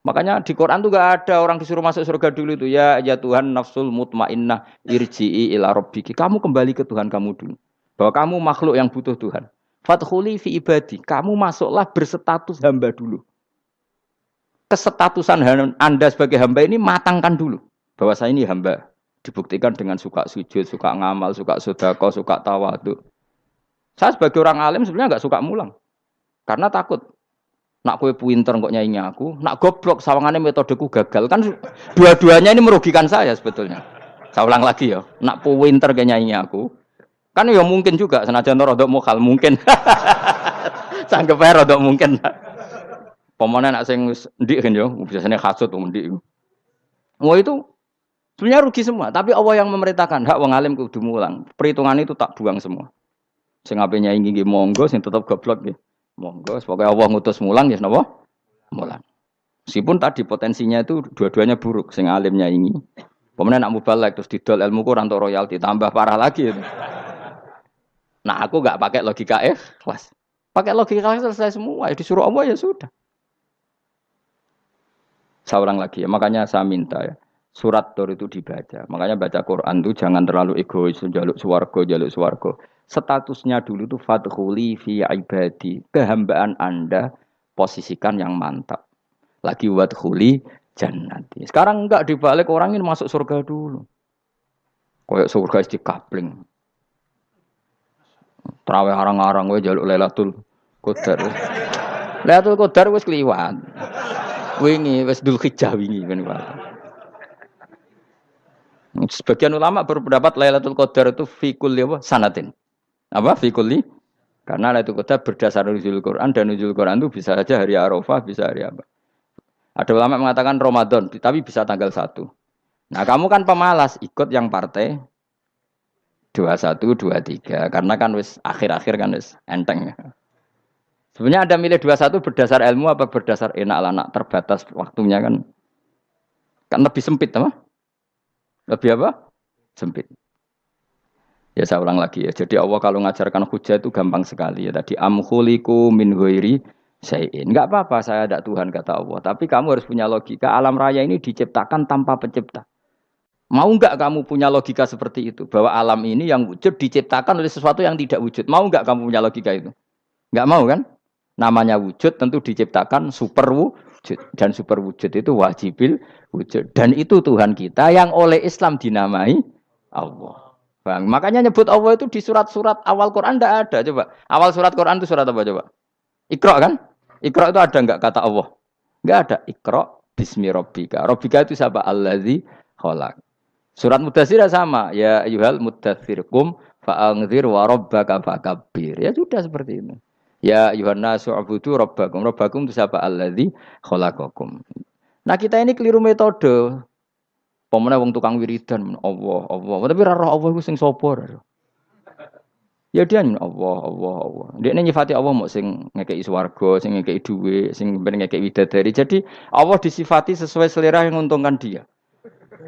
Makanya di Quran tuh gak ada orang disuruh masuk surga dulu itu ya Tuhan nafsul mutmainnah irji'i ila rabbiki. Kamu kembali ke Tuhan kamu dulu. Bahwa kamu makhluk yang butuh Tuhan. Fadkhuli fi ibadi. Kamu masuklah berstatus hamba dulu. Kesestatusan Anda sebagai hamba ini matangkan dulu. Bahwa saya ini hamba. Dibuktikan dengan suka sujud, suka ngamal, suka sedekah, suka tawadhu. Saya sebagai orang alim sebenarnya enggak suka mulang. Karena takut. Nak kue pinter kok nyaingi aku, nak goblok sawangannya metodeku gagal. Kan dua-duanya ini merugikan saya sebetulnya. Saya ulang lagi ya. Nak pinter kayak nyaingi aku. Kan ya mungkin juga senajan rodok mokal mungkin. Sanggep ae rodok mungkin. Pemane nak sing ndik kan yo, biasanya hasud wong ndik. Wah itu sebenarnya rugi semua, tapi Allah yang memerintahkan hak wong alim kudu mulang. Perhitungan itu tak buang semua. Sing ape nyaingi nggih monggo, sing tetep goblok nggih. Monggo, pokoke Allah ngutus mulang ya napa? Mulang. Meskipun tadi potensinya itu dua-duanya buruk, sing alim nyaingi. Pemene nak mubalek terus didol ilmu ku ora entuk royalti, tambah parah lagi itu. Nah, aku enggak pakai logika ikhlas. Pakai logika ikhlas selesai semua, ya disuruh Allah ya sudah. Saya ulang lagi ya, makanya saya minta ya. Surat Tur itu dibaca. Makanya baca Quran itu jangan terlalu egois, jaluk swarga. Statusnya dulu itu fadkhuli fi ibadi. Kehambaan Anda posisikan yang mantap. Lagi wadkhuli jannati. Sekarang enggak dibalik orang ini masuk surga dulu. Kayak surga di kapling. Terawih arang-arang we jaluk Lailatul Qadar. Lailatul Qadar wis kliwat. Wingi wis Dzulhijjah wingi kan Pak. Sebagian ulama berpendapat Lailatul Qadar itu fi kulli sanatin. Apa fi kulli? Karena Lailatul Qadar berdasar nuzul Quran dan nuzul Quran itu bisa saja hari Arafah, bisa hari apa. Ada ulama mengatakan Ramadan, tapi bisa tanggal 1. Nah, kamu kan pemalas ikut yang partai 21, 23 karena kan wis akhir-akhir kan wis enteng. Sebenarnya Anda milih 21 berdasar ilmu apa berdasar enak terbatas waktunya kan? Kan lebih sempit apa? Lebih apa? Sempit. Ya saya ulang lagi ya. Jadi Allah kalau ngajarkan hujah itu gampang sekali ya. Tadi amkhuliku min ghairi syai'in. Enggak apa-apa saya ada Tuhan kata Allah, tapi kamu harus punya logika. Alam raya ini diciptakan tanpa pencipta. Mau enggak kamu punya logika seperti itu? Bahwa alam ini yang wujud diciptakan oleh sesuatu yang tidak wujud. Mau enggak kamu punya logika itu? Enggak mau kan? Namanya wujud tentu diciptakan super wujud. Dan super wujud itu wajibil wujud. Dan itu Tuhan kita yang oleh Islam dinamai Allah. Bang, makanya nyebut Allah itu di surat-surat awal Quran tidak ada. Coba. Awal surat Quran itu surat apa coba? Iqra kan? Iqra itu ada enggak kata Allah? Enggak ada. Iqra bismi rabbika. Rabbika itu siapa? Allazi khalaq. Surat Mudatsir sama. Ya ayyuhal mudatsir qum fa'anzir wa rabbaka fakabbir. Ya sudah seperti itu. Ya Yohanes su'budu rabbakum. Rabbakum itu siapa? Alladzi khalaqakum. Nah kita ini keliru metode. Pemene wong tukang wiridan Allah, Allah. Tapi ora roh Allah iku sing sapa ora. Ya dia Allah, Allah, Allah. Dia nyifati Allah mau sing ngekei swarga, sing ngekei dhuwit, sing ben ngekei widadari. Jadi Allah disifati sesuai selera yang menguntungkan dia.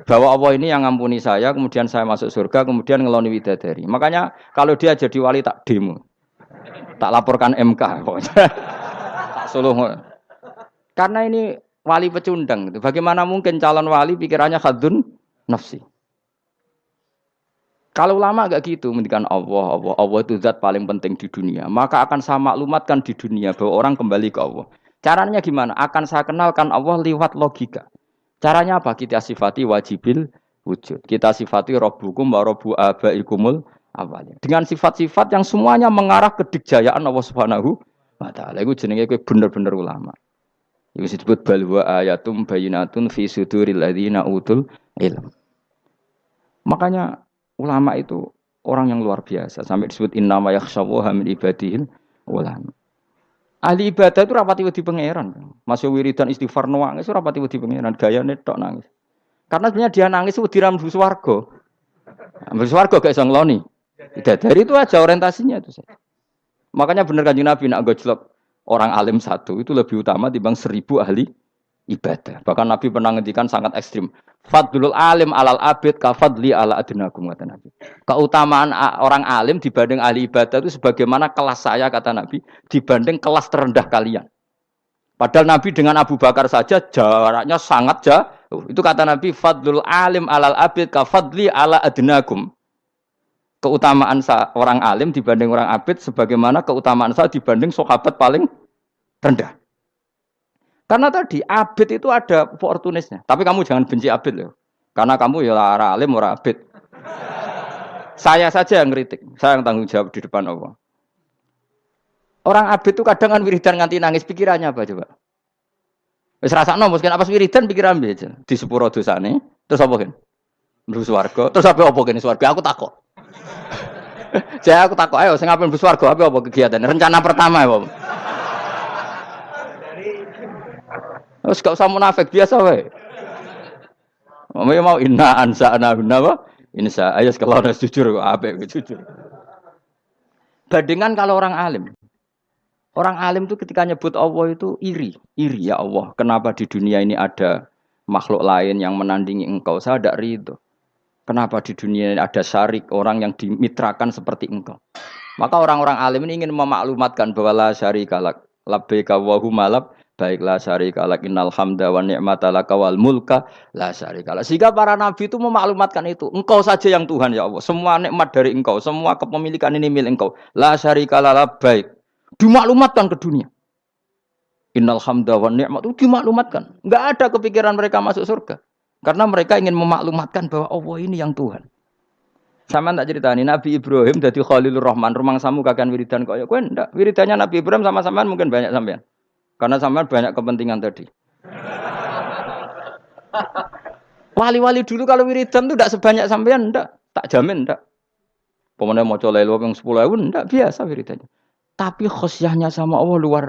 Bahwa Allah ini yang ngampuni saya, kemudian saya masuk surga, kemudian ngeloni widadari. Makanya kalau dia jadi wali tak demo. Tak laporkan MK. Tak suluh. Karena ini wali pecundang. Bagaimana mungkin calon wali pikirannya khadun nafsi. Kalau ulama agak gitu, mendikan Allah, Allah, Allah itu zat paling penting di dunia. Maka akan saya maklumatkan di dunia bahwa orang kembali ke Allah. Caranya gimana? Akan saya kenalkan Allah lewat logika. Caranya apa? Kita sifati wajibil wujud. Kita sifati Rabbukum wa Rabbu abaikumul awalnya. Dengan sifat-sifat yang semuanya mengarah ke dikjayaan Allah Subhanahu wa taala. Iku jenenge kowe bener-bener ulama. Iku disebut balwa ayatum bayinatun fi suduril ladzina utul ilm. Makanya ulama itu orang yang luar biasa. Sampai disebut innama yakhshawaha min ibadihil ulama. Ahli ibadah itu rapati wedi pangeran. Masih wiridan istighfar nangis rapati wedi pangeran. Gayane tok nangis. Karena sebenarnya dia nangis wedi ra mlebu swarga. Mlebu swarga gak iso ngloni. Dari itu aja orientasinya itu. Makanya benar Kanjeng Nabi nak gojlok orang alim satu itu lebih utama dibanding 1000 ahli ibadah. Bahkan Nabi pernah ngendikan sangat ekstrim. Fadlul alim alal abid ka fadli ala adnakum kata Nabi. Keutamaan orang alim dibanding ahli ibadah itu sebagaimana kelas saya kata Nabi dibanding kelas terendah kalian. Padahal Nabi dengan Abu Bakar saja jaraknya sangat jauh. Itu kata Nabi fadlul alim alal abid ka fadli ala adnakum. Keutamaan orang alim dibanding orang abid sebagaimana keutamaan saya dibanding sahabat paling rendah. Karena tadi abid itu ada opportunisnya. Tapi kamu jangan benci abid loh. Karena kamu ya orang alim, orang abid. Saya saja yang kritik. Saya yang tanggung jawab di depan Allah. Orang abid itu kadang kan wiridan nganti nangis. Pikirannya apa coba? Wis rasakno mungkin apa wiridan pikiran aja. Di sepuro dosane. Terus apa kan? Mlebu swarga. Terus apa kene swarga? Aku takok. Jadi aku takut, ayo, saya ngapain bersuarga, apa kegiatan? Rencana pertama ya, Pak. Terus gak usah munafik biasa, weh. Mau inna ansa anabna, apa? Insa, ayo kalau harus jujur, apa jujur. Bandingan kalau orang alim. Orang alim itu ketika nyebut Allah itu iri ya Allah. Kenapa di dunia ini ada makhluk lain yang menandingi engkau? Saya tidak ridho. Kenapa di dunia ini ada syarik orang yang dimitrakan seperti engkau? Maka orang-orang alim ini ingin memaklumatkan bahwa la syarika lak labbaika wa humalab baiklah syarika lak innal hamda wa ni'mata laka wal mulka la syarika lak. Sehingga para nabi itu memaklumatkan itu. Engkau saja yang Tuhan ya Allah. Semua nikmat dari engkau, semua kepemilikan ini milik engkau. La syarika lak baik. Dimaklumatkan ke dunia. Innal hamda wa ni'mat itu dimaklumatkan. Enggak ada kepikiran mereka masuk surga. Karena mereka ingin memaklumatkan bahwa Allah ini yang Tuhan. Sama tak ceritani Nabi Ibrahim dari Khalilur Rahman, rumang samu kakan wiridan kok ya kowe ndak. Wiridannya Nabi Ibrahim sama-sama mungkin banyak sampean. Karena sampean banyak kepentingan tadi. Wali-wali dulu kalau wiridan itu ndak sebanyak sampean ndak, tak jamin ndak. Pemene maca lelo ping 10.000 ndak biasa wiridannya. Tapi khosyahnya sama Allah luar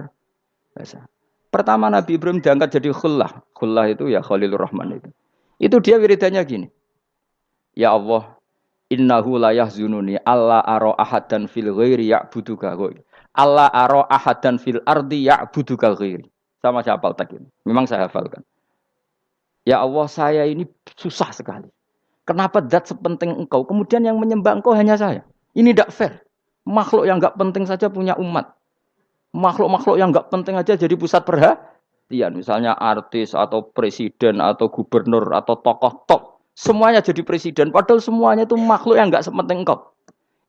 biasa. Pertama Nabi Ibrahim diangkat jadi khullah. Khullah itu ya Khalilur Rahman itu. Itu dia wiridannya gini. Ya Allah, innahu la yahzununi alla ara ahadan fil ghairi ya'buduka ghairi. Alla ara ahadan fil ardi ya'buduka ghairi. Sama saya hafal tak ini. Memang saya hafalkan. Ya Allah, saya ini susah sekali. Kenapa zat sepenting engkau, kemudian yang menyembah engkau hanya saya? Ini tidak fair. Makhluk yang enggak penting saja punya umat. Makhluk-makhluk yang enggak penting aja jadi pusat perhatian. Misalnya artis atau presiden atau gubernur atau tokoh top. Semuanya jadi presiden. Padahal semuanya itu makhluk yang enggak sepenting engkau.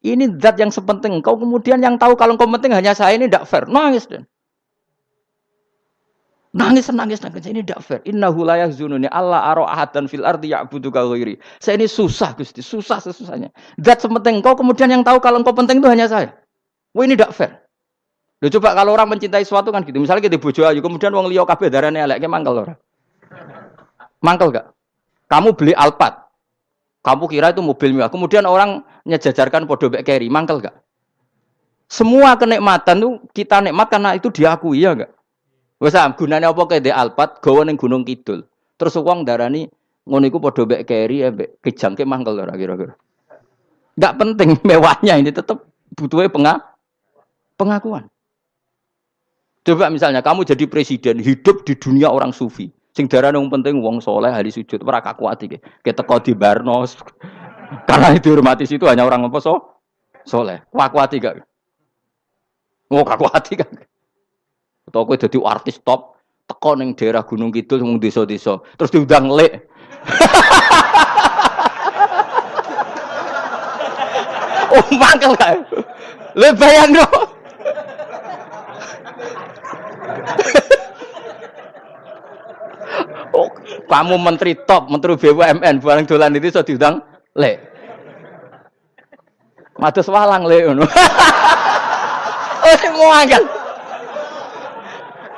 Ini zat yang sepenting engkau. Kemudian yang tahu kalau engkau penting hanya saya, ini tidak fair. Nangis dan nangis. Ini tidak fair. Innahu la yahzununi alla ara ahadan fil ardi ya'buduka ghairi. Saya ini susah Gusti. Susah sesusahnya. Zat sepenting engkau. Kemudian yang tahu kalau engkau penting itu hanya saya. Wah ini tidak fair. Loh, coba kalau orang mencintai sesuatu kan gitu. Misalnya kita bojo ayu, kemudian wong liya kabeh darane elek, ki mangkel ora? Mangkel gak? Kamu beli Alphard. Kamu kira itu mobil mewah. Kemudian orang nyejajarkan podo mbek Carry, mangkel gak? Semua kenikmatan tuh kita nikmat karena itu diakui ya enggak? Wes gunane apa kae ndek Alphard gawa ning Gunung Kidul. Terus wong darani ngono iku padha mbek keri mbek kejangke mangkel ora kira-kira. Enggak penting mewahnya ini tetap butuhnya pengakuan. Coba misalnya kamu jadi presiden hidup di dunia orang sufi. Sing darane wong penting wong soleh ahli sujud ora kakuati ke. Keteko di Barnos. Karena itu dihormati situ hanya orang apa soleh. Kakuati gak? Oh kakuati kan. Atau kowe dadi artis top teko ning daerah Gunung Kidul wong desa-desa terus diundang lek. Oh mangkel kae. Le bayangno. Oh, kamu menteri top, menteri BUMN, barang dolan itu iso diundang le. Mados walang le ngono. Oh, semua angel.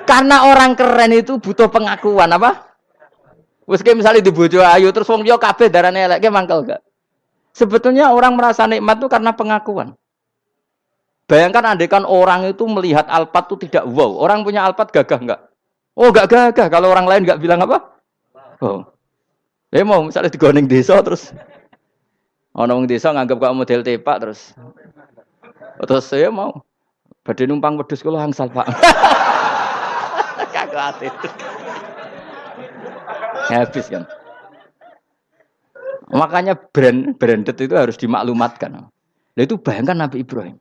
Karena orang keren itu butuh pengakuan apa? Wes kayak misalnya di bojo ayu terus wong liya kabeh darane elek ki mangkel gak? Sebetulnya orang merasa nikmat itu karena pengakuan. Bayangkan andekan orang itu melihat Alphard itu tidak wow. Orang punya Alphard gagah enggak? Oh enggak gagah. Kalau orang lain enggak bilang apa? Oh. Mau misalnya di Gunung desa terus orang desa nganggap kamu model tepak terus saya mau badhe numpang wedhus kula angsal Pak. Kagak ati. Habis kan. Makanya branded itu harus dimaklumatkan. Nah itu bayangkan Nabi Ibrahim.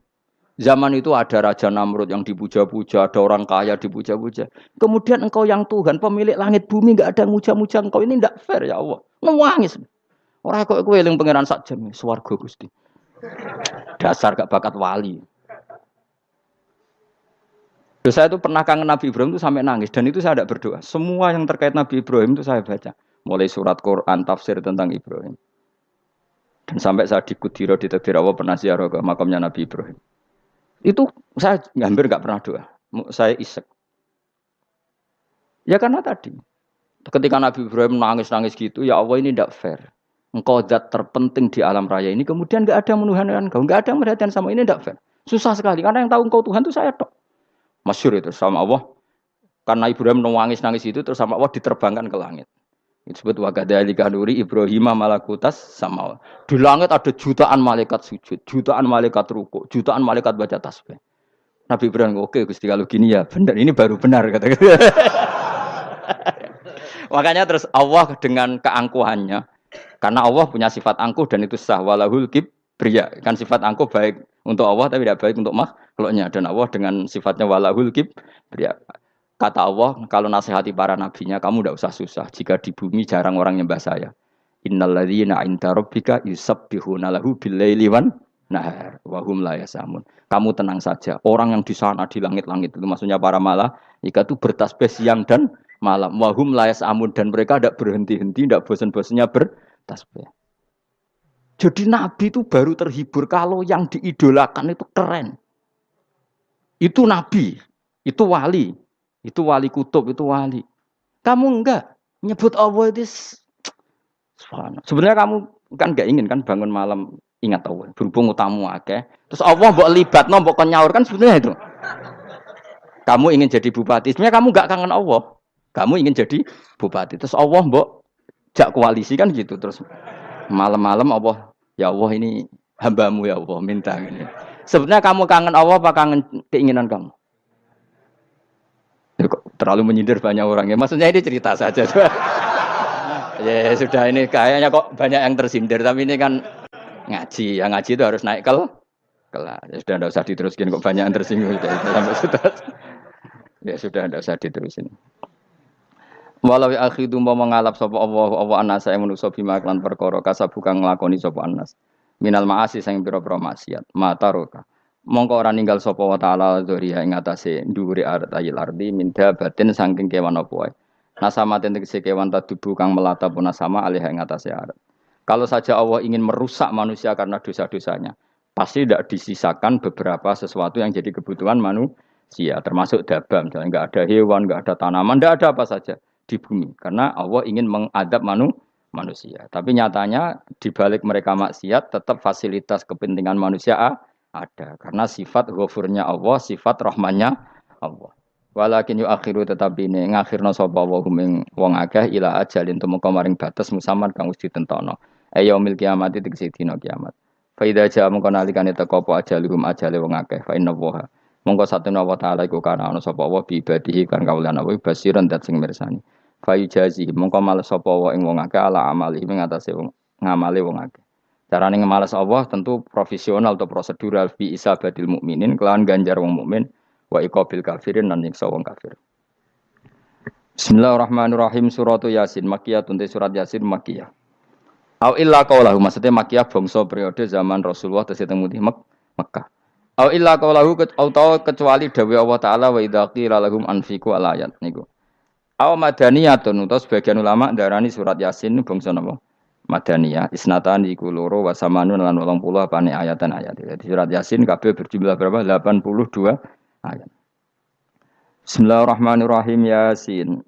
Zaman itu ada Raja Namrud yang dipuja-puja, ada orang kaya dipuja-puja. Kemudian engkau yang Tuhan, pemilik langit bumi, enggak ada muja-muja engkau. Ini enggak fair ya Allah. Nangis. Orang kok kowe eling pangeran sak jam, swarga Gusti. Dasar gak bakat wali. Saya itu pernah kangen Nabi Ibrahim itu sampai nangis dan itu saya tidak berdoa. Semua yang terkait Nabi Ibrahim itu saya baca. Mulai surat Quran, tafsir tentang Ibrahim. Dan sampai saya di Kudiro, di Takdir Allah pernah ziarah ke makamnya Nabi Ibrahim. Itu saya hampir nggak pernah doa. Saya isek. Ya karena tadi. Ketika Nabi Ibrahim nangis-nangis gitu, ya Allah ini tidak fair. Engkau zat terpenting di alam raya ini, kemudian nggak ada menuhankan engkau. Nggak ada perhatian sama ini tidak fair. Susah sekali, karena yang tahu engkau Tuhan itu saya tok. Masyhur itu sama Allah. Karena Ibrahim nangis-nangis itu, terus sama Allah diterbangkan ke langit. Itu disebut wakadzalika nuri Ibrahim malakutas sama. Di langit ada jutaan malaikat sujud, jutaan malaikat rukuk, jutaan malaikat baca tasbih. Nabi Ibrahim, oke Gusti kalau gini ya benar, ini baru benar kata. Makanya terus Allah dengan keangkuhannya, karena Allah punya sifat angkuh dan itu sah walahul kibriya. Kan sifat angkuh baik untuk Allah tapi tidak baik untuk makhluknya, dan Allah dengan sifatnya walahul kibriya. Kata Allah, kalau nasihati para nabinya, kamu tidak usah susah. Jika di bumi jarang orang nyembah saya. Innalladzina 'inda rabbika yusabbihuna lahu bil-laili wan nahar wa hum la yasamun. Kamu tenang saja. Orang yang di sana di langit-langit itu maksudnya para malaikat itu bertasbih siang dan malam. Wa hum la yasamun, dan mereka tidak berhenti-henti, tidak bosan-bosannya bertasbih. Jadi nabi itu baru terhibur kalau yang diidolakan itu keren. Itu nabi, itu wali. Itu wali kutub, itu wali. Kamu enggak nyebut Allah itu. Sebenarnya kamu kan enggak ingin kan bangun malam ingat Allah. Berhubung utamu akeh. Terus Allah mbok libatno, mbok nyaur kan sebenarnya itu. Kamu ingin jadi bupati. Sebenarnya kamu enggak kangen Allah. Kamu ingin jadi bupati. Terus Allah mbok jak koalisi kan gitu. Terus malam-malam Allah, ya Allah ini hambamu ya Allah minta ini. Sebenarnya kamu kangen Allah apa kangen keinginan kamu? Terlalu menyindir banyak orang ya. Maksudnya ini cerita saja. Ya sudah, ini kayaknya kok banyak yang tersindir. Tapi ini kan ngaji. Yang ngaji itu harus naik kelas. Ya sudah, tidak usah diteruskan. Kok banyak yang tersinggung. Ya sudah, tidak usah diterusin. Walau akhidu mau mengalap sapa Allah anasa yang manusa bima lan perkara kasabukan nglakoni sapa anas. Minal ma'asi sing pira-pira maksiat. Mataroka. Mongko ora ninggal sapa wa ta'ala dzuriya ing atase dhuwure artayil ardi minda batin saking kewan apa wae. Nasamaten tegese kewan tadubu kang melata pun sama alih ing atase arat. Kalau saja Allah ingin merusak manusia karena dosa-dosanya, pasti tidak disisakan beberapa sesuatu yang jadi kebutuhan manusia, termasuk dabam, misalnya enggak ada hewan, enggak ada tanaman, enggak ada apa saja di bumi, karena Allah ingin mengadab manusia. Tapi nyatanya di balik mereka maksiat tetap fasilitas kepentingan manusia Ada karena sifat ghafurnya Allah, sifat rahmannya Allah. Walakin yu akhiru tetapi ini ngakhirna sapa wa hum wong akeh ila ajalin tumeka maring batas musaman kang wis ditentono. Yaumil kiamat tegese dina kiamat. Fa idza jaa mongko nalikane teka apa ajaluhum ajale wong akeh fa inna wa mongko satuna wa taala iku kana ana sapa wa bi ibadihi kan kawulan apa basiran dat sing mirsani. Fa yujazi mongko males sapa wa ing wong akeh ala amali ing atase wong ngamale wong akeh. Carane ngemales Allah tentu profesional atau prosedural fi isabatil mukminin kelawan ganjar wong mukmin wa iqabil kafirin lan nyiksa wong kafir. Bismillahirrahmanirrahim surat Yasin Makkiyah tunte surat Yasin Makkiyah. Au illa qaulahu maksudnya Makkiyah bangsa periode zaman Rasulullah tesih teng Mekkah. Au illa qaulahu kecuali dawuh Allah taala wa idza qila lahum anfiqu alayat niku. Au madaniyatun utawa sebagian ulama darani surat Yasin bangsa napa? Madaniyah isnatan iku loro wa samanun lan 80 apane ayatan ayat. Jadi surat Yasin kabeh berjumlah berapa? 82 ayat. Bismillahirrahmanirrahim Yasin.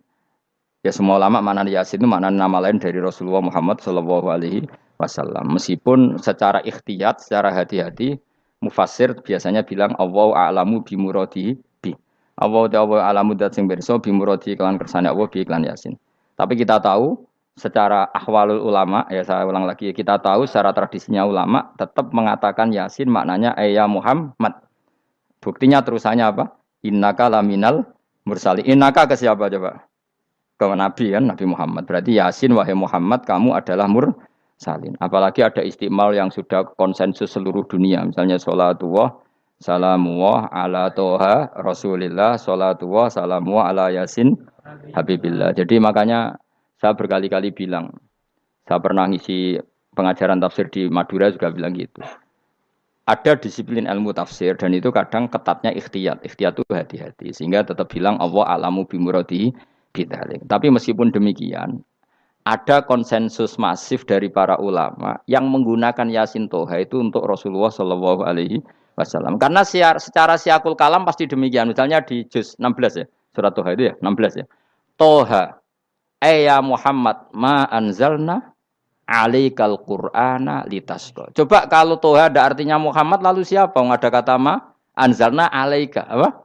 Ya semua ulama makna Yasin itu makna nama lain dari Rasulullah Muhammad sallallahu alaihi wasallam. Meskipun secara ikhtiyat, secara hati-hati mufassir biasanya bilang Allahu a'lamu bi muradihi bi. Allahu a'lamu dat sing pirsa bi muradihi kelan kersane Allah bi iklan Yasin. Tapi kita tahu secara ahwalul ulama, ya saya ulang lagi, kita tahu secara tradisinya ulama tetap mengatakan Yasin maknanya ya Muhammad. Buktinya terusannya apa? Innaka laminal mursali. Innaka ke siapa coba? Ke Nabi kan, Nabi Muhammad. Berarti Yasin wahai Muhammad kamu adalah mursalin. Apalagi ada istimal yang sudah konsensus seluruh dunia. Misalnya sholatullah, salamullah ala toha rasulillah, sholatullah, salamullah ala Yasin habibillah. Jadi makanya saya berkali-kali bilang, saya pernah ngisi pengajaran tafsir di Madura juga bilang gitu. Ada disiplin ilmu tafsir dan itu kadang ketatnya ikhtiyat. Ikhtiyat itu hati-hati. Sehingga tetap bilang Allah alamu bimuradihi bidzalik. Tapi meskipun demikian, ada konsensus masif dari para ulama yang menggunakan Yasin Toha itu untuk Rasulullah Shallallahu Alaihi Wasallam. Karena secara siakul kalam pasti demikian. Misalnya di juz 16 ya, surat Toha itu ya, 16 ya. Toha. Ya Muhammad ma anzalna alaikal qur'ana litasqa. Coba kalau Toha ada artinya Muhammad lalu siapa? Ada kata ma anzalna alaika apa?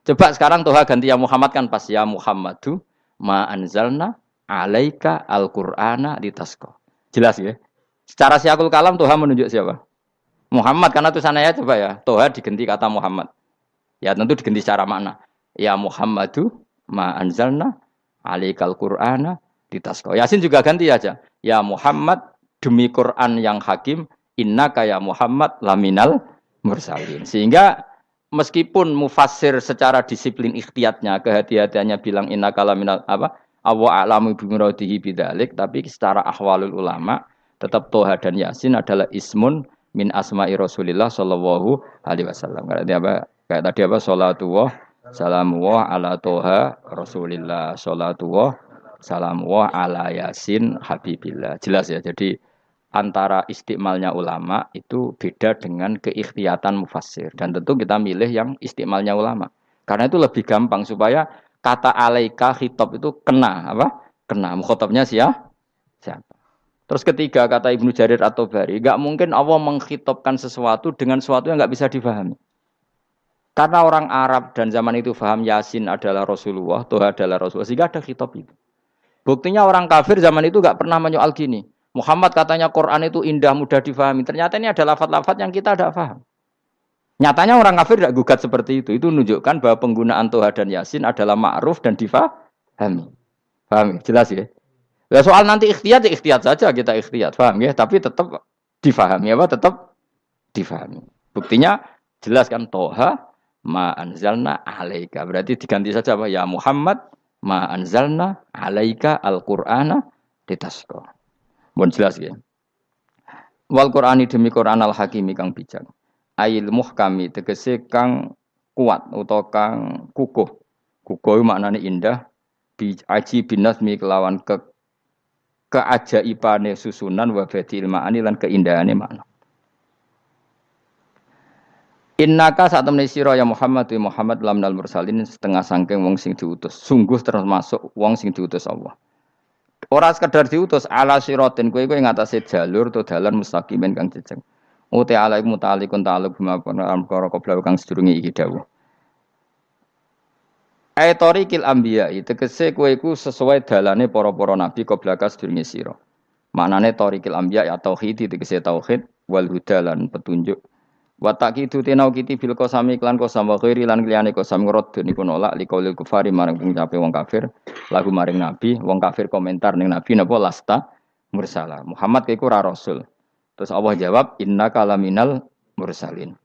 Coba sekarang Toha ganti ya Muhammad kan pas ya Muhammadu ma anzalna alaika al-qur'ana litasqa. Jelas ya? Secara siakul kalam Toha menunjuk siapa? Muhammad karena tulisannya coba ya. Toha diganti kata Muhammad. Ya tentu diganti secara makna. Ya Muhammadu ma anzalna alaikal Qur'ana ditasqa. Yasin juga ganti aja. Ya Muhammad demi Quran yang hakim, innaka ya Muhammad laminal mursalin. Sehingga meskipun mufassir secara disiplin ikhtiyatnya, kehati-hatiannya bilang innaka laminal apa? Allahu a'lamu bi muradihi bidzalik, tapi secara ahwalul ulama tetap Toha dan Yasin adalah ismun min asma'i Rasulillah sallallahu alaihi wasallam. Kayak tadi apa? Salatullah salamullah ala Toha Rasulillah, salatullah salamullah ala Yasin habibillah. Jelas ya. Jadi antara istimalnya ulama itu beda dengan keikhtiyatan mufassir. Dan tentu kita milih yang istimalnya ulama. Karena itu lebih gampang supaya kata alaika khitab itu kena apa? Kena mukhatabnya siapa? Terus ketiga kata Ibnu Jarir At-Tabari, enggak mungkin Allah mengkhitabkan sesuatu dengan sesuatu yang enggak bisa difahami. Karena orang Arab dan zaman itu paham Yasin adalah Rasulullah, Toha adalah Rasulullah, sehingga ada khitab itu. Buktinya orang kafir zaman itu enggak pernah menyoal gini. Muhammad katanya Quran itu indah, mudah difahami. Ternyata ini ada lafaz-lafaz yang kita tidak paham. Nyatanya orang kafir tidak gugat seperti itu. Itu menunjukkan bahwa penggunaan Toha dan Yasin adalah ma'ruf dan difahami. Paham ya? Jelas ya? Ya soal nanti ikhtiyat, ya ikhtiyat saja kita ikhtiyat. Paham ya? Tapi tetap difahami. Apa? Tetap difahami. Buktinya jelas kan Toha ma anzalna alaika. Berarti diganti saja apa? Ya Muhammad ma anzalna alaika al-Qur'ana litasqa. Mohon jelas ya. Wal Qur'ani demi Qur'an al-Hakimi kang bijak. Ail muhkami tegese kang kuat utawa kang kukuh. Kukuh maknane indah. Bi aji binasmi kelawan keajaibane susunan wa fadil ma'ani lan keindahane makna. Innaka saat temani sira ya Muhammad wa Muhammad lamnal mursalin setengah sangking wong sing diutus. Sungguh termasuk wong sing diutus Allah. Ora sekedar diutus ala siratin kowe ing atase jalur to dalan mustaqimin kang jejeg. Uti alaik mutalikun ta'aluk bima perkara qabla kang sedurunge iki dawuh. Aitorikil anbiya tegese kowe iku sesuai dalane para-para nabi qabla sedurunge sira. Maknane torikil anbiya ya tauhid tegese tauhid wal huda lan petunjuk. Wa taqidu tinau kiti bil qasami iklan qasam wa ghairi lan liyane qasam ngrad niku nolak liqaulil kufari marang pengucape wong kafir lagu maring nabi, wong kafir komentar ning nabi napa lasta mursala. Muhammad iku ora rasul. Terus Allah jawab innaka laminal mursalin.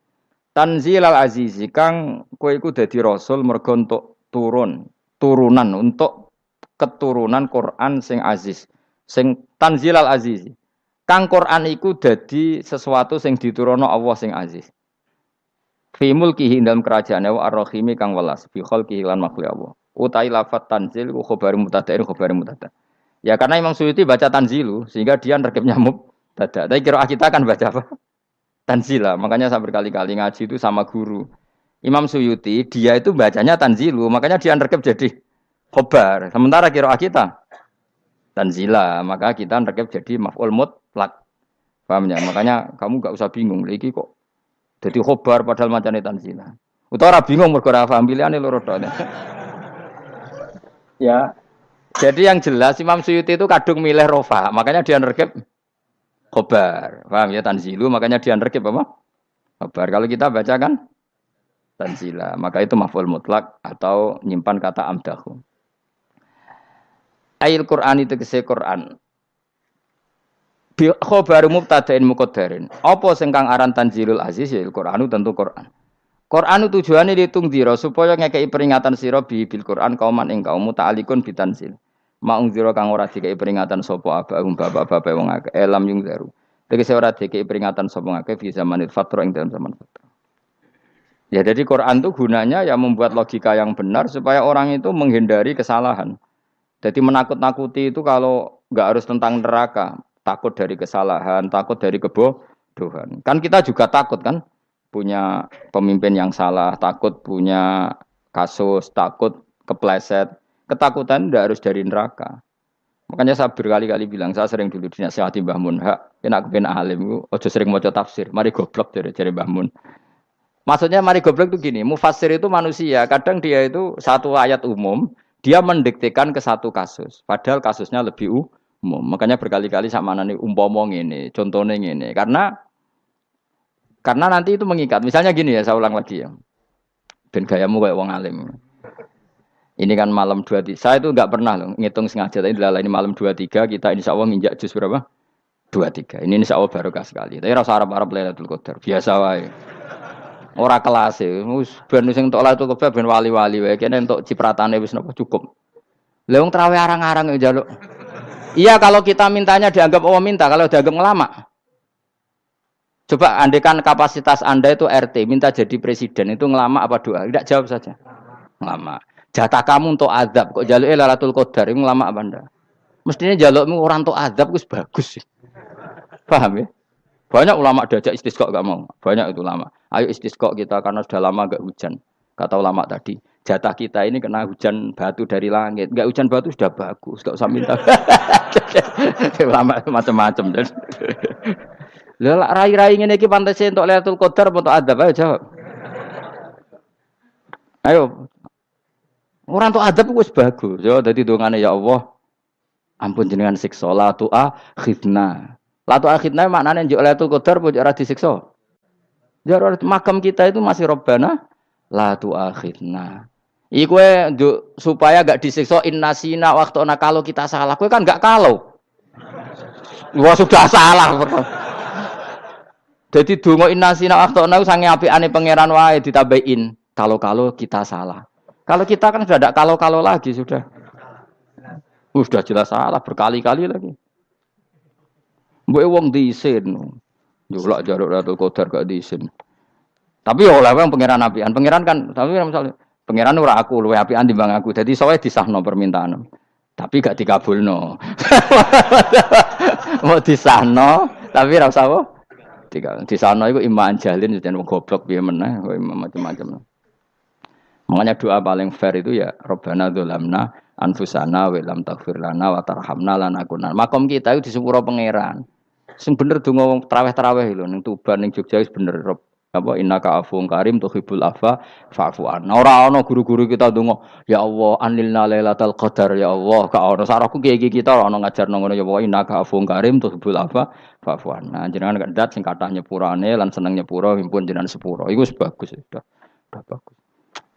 Tanzilal azizi kang kowe iku dadi rasul mergo entuk turunan untuk keturunan Quran sing aziz. Sing tanzilal azizi. Kang Quran iku dadi sesuatu sing diturunno Allah sing aziz. Fi mulkihi dalam kerajaane wa ar-rahimi kang welas fi khalqihi lan makhluk Allah. Utai lafat tanzil ku khabar mubtada'in khabar mubtada'. Ya karena Imam Suyuti baca tanzilu sehingga dia nerkep nyamuk dadak. Tapi kira kita akan baca apa? Tanzila. Makanya saya berkali-kali ngaji itu sama guru. Imam Suyuti dia itu bacanya tanzilu, makanya dia nerkep jadi khabar. Sementara kira kita tanzila, maka kita nerkep jadi maf'ul mutlaq. Paham ya? Makanya kamu enggak usah bingung iki kok dadi khabar padahal macane tanzila. Utawa ora bingung mergo ora paham pilihane loro tok. Ya. Jadi yang jelas Imam Suyuti itu kadung milih rofa, makanya dia nerkep khabar. Paham ya tanzilu, makanya dia nerkep apa? Khabar. Kalau kita baca kan tanzila, maka itu maf'ul mutlaq atau nyimpan kata amdahu. Ayil Qur'an itu kese Qur'an. Bi khabar mubtada'in muqaddarin. Apa sing kang aran tanzilul aziz ya Qur'anu tentu Qur'an. Qur'anu tujuane ditung dira supaya ngekeki peringatan sira bil Qur'an kauman ing kaum muta'alikun bitanzil. Maung dira kang ora dikeki peringatan sapa abahum bapak-bapak wong akeh elam yung daru. Tegese ora dikeki peringatan sapa akeh fi zamanil fatra ing dalam zaman fatra. Ya jadi Quran itu gunanya ya membuat logika yang benar supaya orang itu menghindari kesalahan. Jadi menakut-nakuti itu kalau nggak harus tentang neraka, takut dari kesalahan, takut dari kebodohan. Kan kita juga takut kan punya pemimpin yang salah, takut punya kasus, takut kepleset. Ketakutan tidak harus dari neraka. Makanya saya berkali-kali bilang, saya sering dulu dinasihati Mbah Mun, enak kepen alim, ojo sering maca tafsir, mari goblok dari Mbah Mun. Maksudnya mari goblok itu gini, mufassir itu manusia, kadang dia itu satu ayat umum, dia mendiktekan ke satu kasus, padahal kasusnya lebih umum. Makanya berkali-kali sama nani umpama ngene, contohnya ngene, karena nanti itu mengikat. Misalnya gini ya, saya ulang lagi ya. Ben gayamu kayak wong alim. Ini kan malam 23. Saya itu enggak pernah loh ngitung sengaja, tapi ini malam 23 kita insya Allah nginjak juz berapa? 23. Ini insya Allah barokah sekali. Tapi rasa Arab-Arab Lailatul Qadar. Biasa wae. Ora kelas e. Wis ben sing entuk Lailatul Qadar ben wali-wali wae. Kene entuk cipratane wis napa cukup. Lah wong trawe arang-arang njaluk. Iya kalau kita mintanya dianggap Allah minta, kalau dianggap ngelama. Coba andekan kapasitas Anda itu RT, minta jadi presiden itu ngelama apa doa? Tidak jawab saja. Ngelama. Jatah kamu untuk azab kok jaluk Lailatul Qadar itu ngelama apa Anda? Mestinya jalukmu orang untuk azab itu bagus sih. Paham ya? Banyak ulama diajak istisqa enggak mau. Banyak itu ulama. Ayo istisqa kita karena sudah lama enggak hujan. Kata ulama tadi, jatah kita ini kena hujan batu dari langit. Enggak hujan batu sudah bagus, enggak usah minta. Ulama macam-macam dan lah rai-rai ngene iki pantese entuk Lailatul Qadar apa entuk azab ayo jawab. Ayo. Orang entuk azab wis bagus. Yo dadi dongane ya Allah. Ampun jenengan siksa la tu'a khidna. La tu'a khidna maknane njuk Lailatul Qadar apa ora disiksa. Ya makam kita itu masih Rabbana la tu'a khidna. Iku supaya gak disiksa innasina waqtuna kalau kita salah. Kowe kan gak kalau. Wah sudah salah. Jadi donga innasina waqtuna sange apikane pangeran wae ditambahin kalau kita salah. Kalau kita kan sudah tidak kalau lagi sudah. Sudah jelas salah berkali-kali lagi. Mbok wong diisin. Njulak jaruk Lailatul Qadar gak diisin. Tapi ya oleh wong pangeran apian. Pangeran kan tapi misalnya pangeran ora aku luwe apian timbang aku. Jadi sowe disahno permintaan. Tapi gak dikabulno. Mau disahno tapi ora usah apa? Disahno iku iman jalin jeneng goblok piye meneh, macam-macam. Makanya doa paling fair itu ya Rabbana dzolamna anfusana wa lam taghfir lana wa tarhamna lanakunanna. Makom kita itu di sepuro pangeran. Sing bener donga wong traweh-traweh lho ning Tuban ning Jogja wis bener Rob. Apa innaka afuwun karim tuhibbul afwa fa'fu anna. Ora ana guru-guru kita donga, ya Allah anilna lailatul qadar ya Allah. Ka ono saraku kiye kita ora ono ngajarno ngono ya Allah innaka afuwun karim tuhibbul afwa fa'fu anna. Jenengan kandat sing kathah nyepurane lan seneng nyepuro himpun jenengan sepuro. Iku wis bagus sudah. Udah bagus.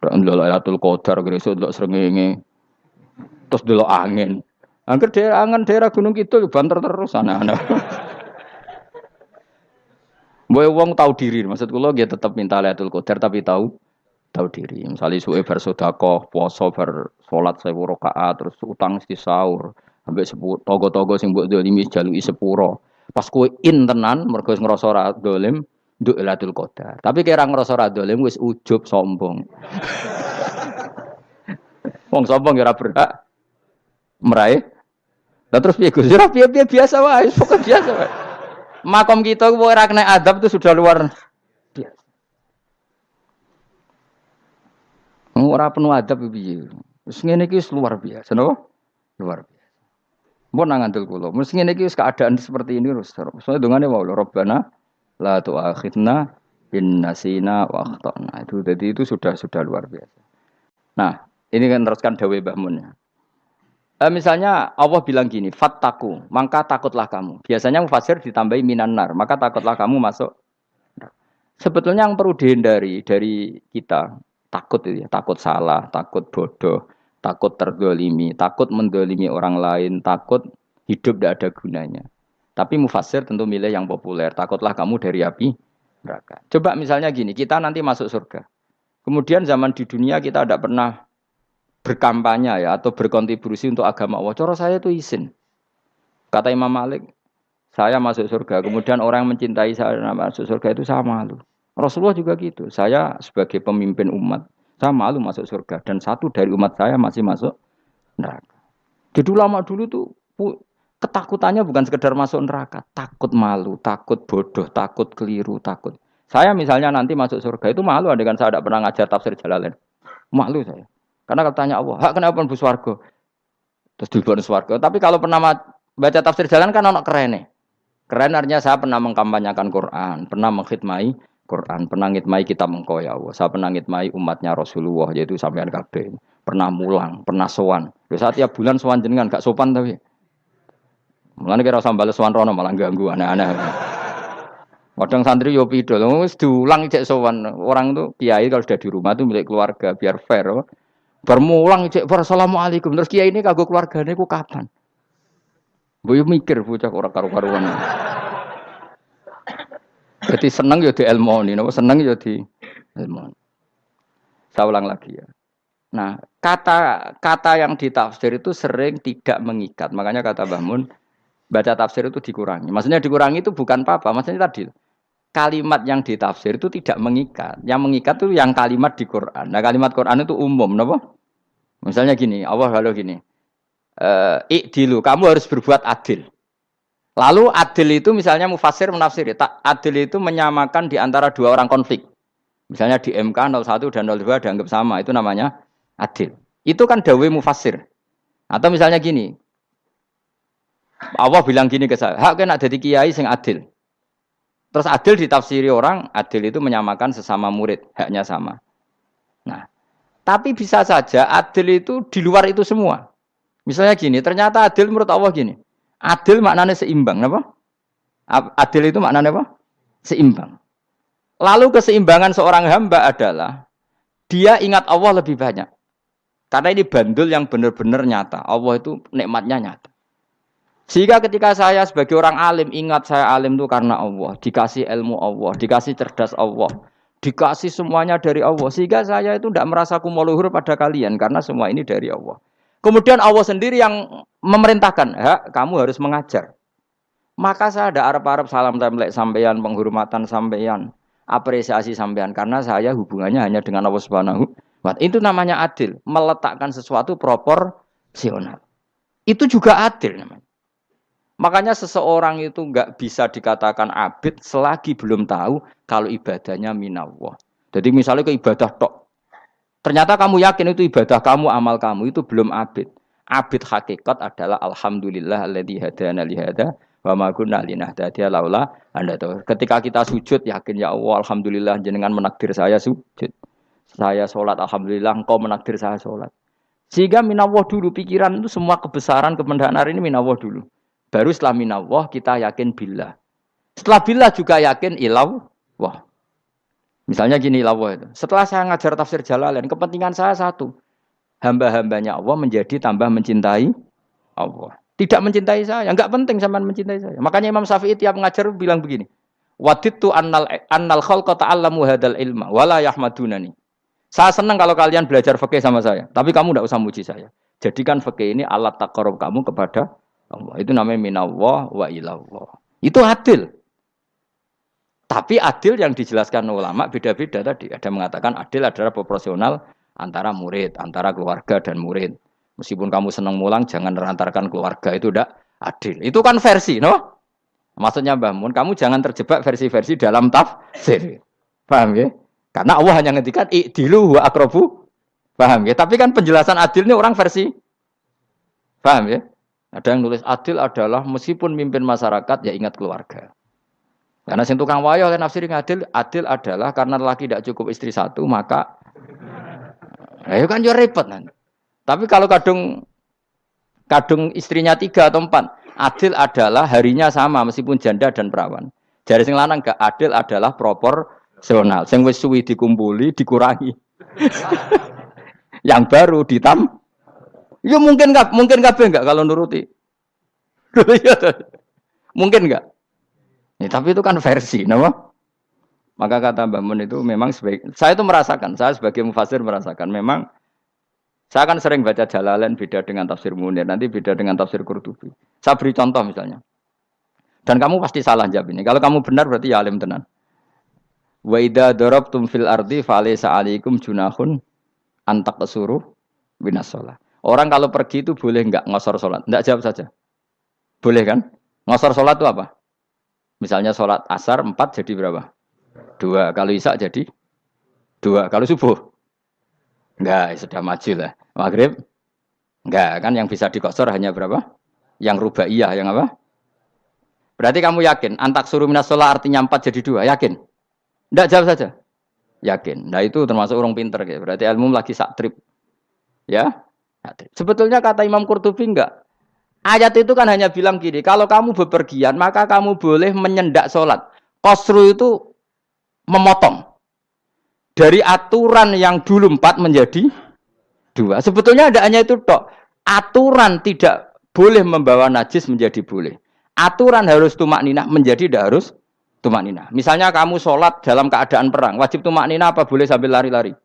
Ndelok lailatul qadar gresuk ndelok srengenge. Terus ndelok angin. Angger daerah Gunung Kidul banter terus anak-anak. Boy wong tahu diri, maksud kula dia tetap minta Lailatul Qadar tapi tahu diri. Misalnya suwe bar sedekah, puasa bar salat 1000 rakaat, terus utang mesti sahur, ambek togo-togo sing mbok dolimi jaluki sepuro. Pas kowe tenan mergo ngrasa ora dolim, nduk Lailatul Qadar. Tapi kira ngrasa ora dolim wis ujub sombong. Wong sombong ora berhak meraih. Lah terus piye Gus? Ora piye biasa wae, pokok biasa wae. Makom kita ora kena adab itu sudah luar biasa. Ora penuh adab piye. Wis ngene iki luar biasa, napa? Luar biasa. Mbon nang ngandel kula. Mesti ngene iki keadaan seperti ini terus. Soale dongane wae Rabbana la tu'akhidna in nasina wa akhtana. Itu sudah luar biasa. Nah, ini kan teruskan dawuh Mbah Mun. Misalnya Allah bilang gini, fattaku, maka takutlah kamu. Biasanya mufasir ditambahi minanar, maka takutlah kamu masuk. Sebetulnya yang perlu dihindari dari kita, takut itu ya, takut salah, takut bodoh, takut terdolimi, takut mendolimi orang lain, takut hidup tidak ada gunanya. Tapi mufasir tentu milih yang populer, takutlah kamu dari api neraka. Coba misalnya gini, kita nanti masuk surga. Kemudian zaman di dunia kita tidak pernah berkampanye ya atau berkontribusi untuk agama Allah. Cara saya itu izin. Kata Imam Malik, saya masuk surga. Kemudian orang yang mencintai saya masuk surga itu saya malu. Rasulullah juga gitu. Saya sebagai pemimpin umat, saya malu masuk surga. Dan satu dari umat saya masih masuk neraka. Jadi ulama dulu tuh ketakutannya bukan sekedar masuk neraka, takut malu, takut bodoh, takut keliru, takut. Saya misalnya nanti masuk surga itu malu dengan saya tidak pernah ngajar tafsir Jalalain. Malu saya. Karena kalau tanya Allah, hak kenapa pun buswargo? Terus dibon swargo. Tapi kalau pernah baca tafsir jalan kan anak keren nih. Keren artinya saya pernah mengkampanyakan Quran, pernah mengkhidmati Quran, pernah ngitmai kitab engkau ya Allah. Saya pernah ngitmai umatnya Rasulullah yaitu sampean kabeh. Pernah mulang, pernah sowan. Saat tiap bulan sowan jenengan gak sopan tapi. Mulane kira usah bales sowan rono malah ganggu anak-anak. Kadang santri yo pidol, wis diulang cek sowan. Orang tuh kiai kalau sudah di rumah tuh milik keluarga biar fair. Bermulang cek assalamualaikum terus kiai ini kagok keluargane ku kapan? Boyo mikir bocah ora karo-karuan. Jadi seneng ya di ilmoni, napa seneng ya di ilmoni. Saya ulang lagi ya. Nah, kata yang ditafsir itu sering tidak mengikat. Makanya kata Mbah Mun, baca tafsir itu dikurangi. Maksudnya dikurangi itu bukan apa-apa, maksudnya tadi kalimat yang ditafsir itu tidak mengikat. Yang mengikat itu yang kalimat di Quran. Nah, kalimat Quran itu umum, napa? Misalnya gini, Allah lalu gini, ikdilu, kamu harus berbuat adil. Lalu adil itu misalnya mufasir menafsiri, adil itu menyamakan di antara dua orang konflik. Misalnya di MK 01 dan 02 dianggap sama, itu namanya adil. Itu kan dawai mufasir. Atau misalnya gini, Allah bilang gini ke saya, hak kena jadi kiai sing adil. Terus adil ditafsiri orang, adil itu menyamakan sesama murid, haknya sama. Nah, tapi bisa saja adil itu di luar itu semua. Misalnya gini, ternyata adil menurut Allah gini. Adil maknanya seimbang, apa? Adil itu maknanya apa? Seimbang. Lalu keseimbangan seorang hamba adalah dia ingat Allah lebih banyak. Karena ini bandul yang benar-benar nyata. Allah itu nikmatnya nyata. Sehingga ketika saya sebagai orang alim ingat saya alim itu karena Allah, dikasih ilmu Allah, dikasih cerdas Allah. Dikasih semuanya dari Allah. Sehingga saya itu tidak merasa kumuluhur pada kalian. Karena semua ini dari Allah. Kemudian Allah sendiri yang memerintahkan. Kamu harus mengajar. Maka saya ada arep-arep salam templek sampeyan, penghormatan sampeyan, apresiasi sampeyan. Karena saya hubungannya hanya dengan Allah Subhanahu wa Ta'ala. Itu namanya adil. Meletakkan sesuatu proporsional. Itu juga adil namanya. Makanya seseorang itu enggak bisa dikatakan abid selagi belum tahu kalau ibadahnya minallah. Jadi misalnya ke ibadah tok. Ternyata kamu yakin itu ibadah kamu, amal kamu itu belum abid. Abid hakikat adalah alhamdulillah alladzi hadana li hadza Wa ma kunna linahtadiya laula anda tahu. Ketika kita sujud yakin ya Allah alhamdulillah jenengan menakdir saya sujud. Saya sholat alhamdulillah engkau menakdir saya sholat. Sehingga minallah dulu pikiran itu semua kebesaran kemendahan ini minallah dulu. Baru setelah minallah kita yakin billah. Setelah billah juga yakin ilawah. Misalnya gini ilawah itu. Setelah saya ngajar tafsir Jalalain, kepentingan saya satu. Hamba-hambanya Allah menjadi tambah mencintai Allah. Tidak mencintai saya, enggak penting sama mencintai saya. Makanya Imam Syafi'i tiap ngajar bilang begini. Wadidtu annal khalqa ta'allamu hadal ilma wala yahmadunani. Saya senang kalau kalian belajar fikih sama saya, tapi kamu tidak usah muji saya. Jadikan fikih ini alat taqarrub kamu kepada Allah. Itu namanya minallah wa ilallah. Itu adil. Tapi adil yang dijelaskan ulama beda-beda tadi. Ada mengatakan adil adalah proporsional antara murid, antara keluarga dan murid. Meskipun kamu senang mulang, jangan merantarkan keluarga, itu tidak adil. Itu kan versi, no? Maksudnya Mbah Mun, kamu jangan terjebak versi-versi dalam tafsir. Paham ya? Karena Allah hanya ngendikan i'dilu wa aqrabu. Paham ya? Tapi kan penjelasan adil ini orang versi. Paham ya? Ada yang nulis adil adalah meskipun mimpin masyarakat ya ingat keluarga. Karena sing tukang wayo oleh nafsir adil adalah karena laki tidak cukup istri satu maka ayo kan yo repot nanti. Tapi kalau kadung istrinya 3 atau 4, adil adalah harinya sama meskipun janda dan perawan. Jari sing lanang gak adil adalah proporsional. Sing wis suwi dikumpuli dikurangi. Yang baru ya mungkin kabeh enggak kalau nuruti. Mungkin enggak? Ya, tapi itu kan versi, nama. Maka kata Mbah Mun itu memang saya itu merasakan, saya sebagai mufasir merasakan memang saya kan sering baca Jalalain beda dengan tafsir Munir, nanti beda dengan tafsir Qurtubi. Saya beri contoh misalnya. Dan kamu pasti salah jawab ini. Kalau kamu benar berarti ya alim tenan. Wa idza darabtum fil ardi falaysa 'alaikum junahun an taqsuru binas shalah. Orang kalau pergi itu boleh enggak ngosor salat? Enggak jawab saja. Boleh kan? Ngosor salat itu apa? Misalnya sholat asar 4 jadi berapa? 2. Kalau isya jadi 2. Kalau subuh? Enggak, sudah maju lah. Maghrib? Enggak, kan yang bisa dikosor hanya berapa? Yang rubaiyah, yang apa? Berarti kamu yakin? Antak suruh minas sholat artinya 4 jadi 2. Yakin? Enggak, jawab saja. Yakin. Nah itu termasuk orang pinter. Ya. Berarti ilmu lagi sak trip. Ya? Sebetulnya kata Imam Qurtubi enggak. Ayat itu kan hanya bilang gini, kalau kamu bepergian, maka kamu boleh menyendak sholat. Qasru itu memotong. Dari aturan yang dulu 4 menjadi 2. Sebetulnya tidak hanya itu, tok. Aturan tidak boleh membawa najis menjadi boleh. Aturan harus tumak ninah menjadi tidak harus tumak ninah. Misalnya kamu sholat dalam keadaan perang, wajib tumak ninah apa boleh sambil lari-lari?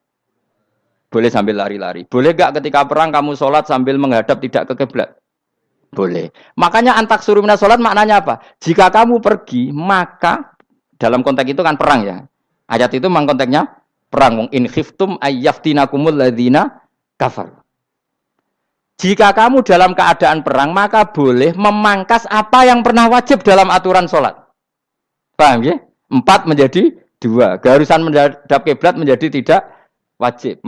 Boleh sambil lari-lari. Boleh gak ketika perang kamu sholat sambil menghadap tidak ke kiblat? Boleh. Makanya antak suruh minas sholat maknanya apa? Jika kamu pergi, maka dalam konteks itu kan perang ya. Ayat itu memang konteksnya perang. In khiftum ayyaftinakumul ladzina kafar. Jika kamu dalam keadaan perang, maka boleh memangkas apa yang pernah wajib dalam aturan sholat. Paham ya? 4 menjadi 2. Keharusan menghadap kiblat menjadi tidak wajib.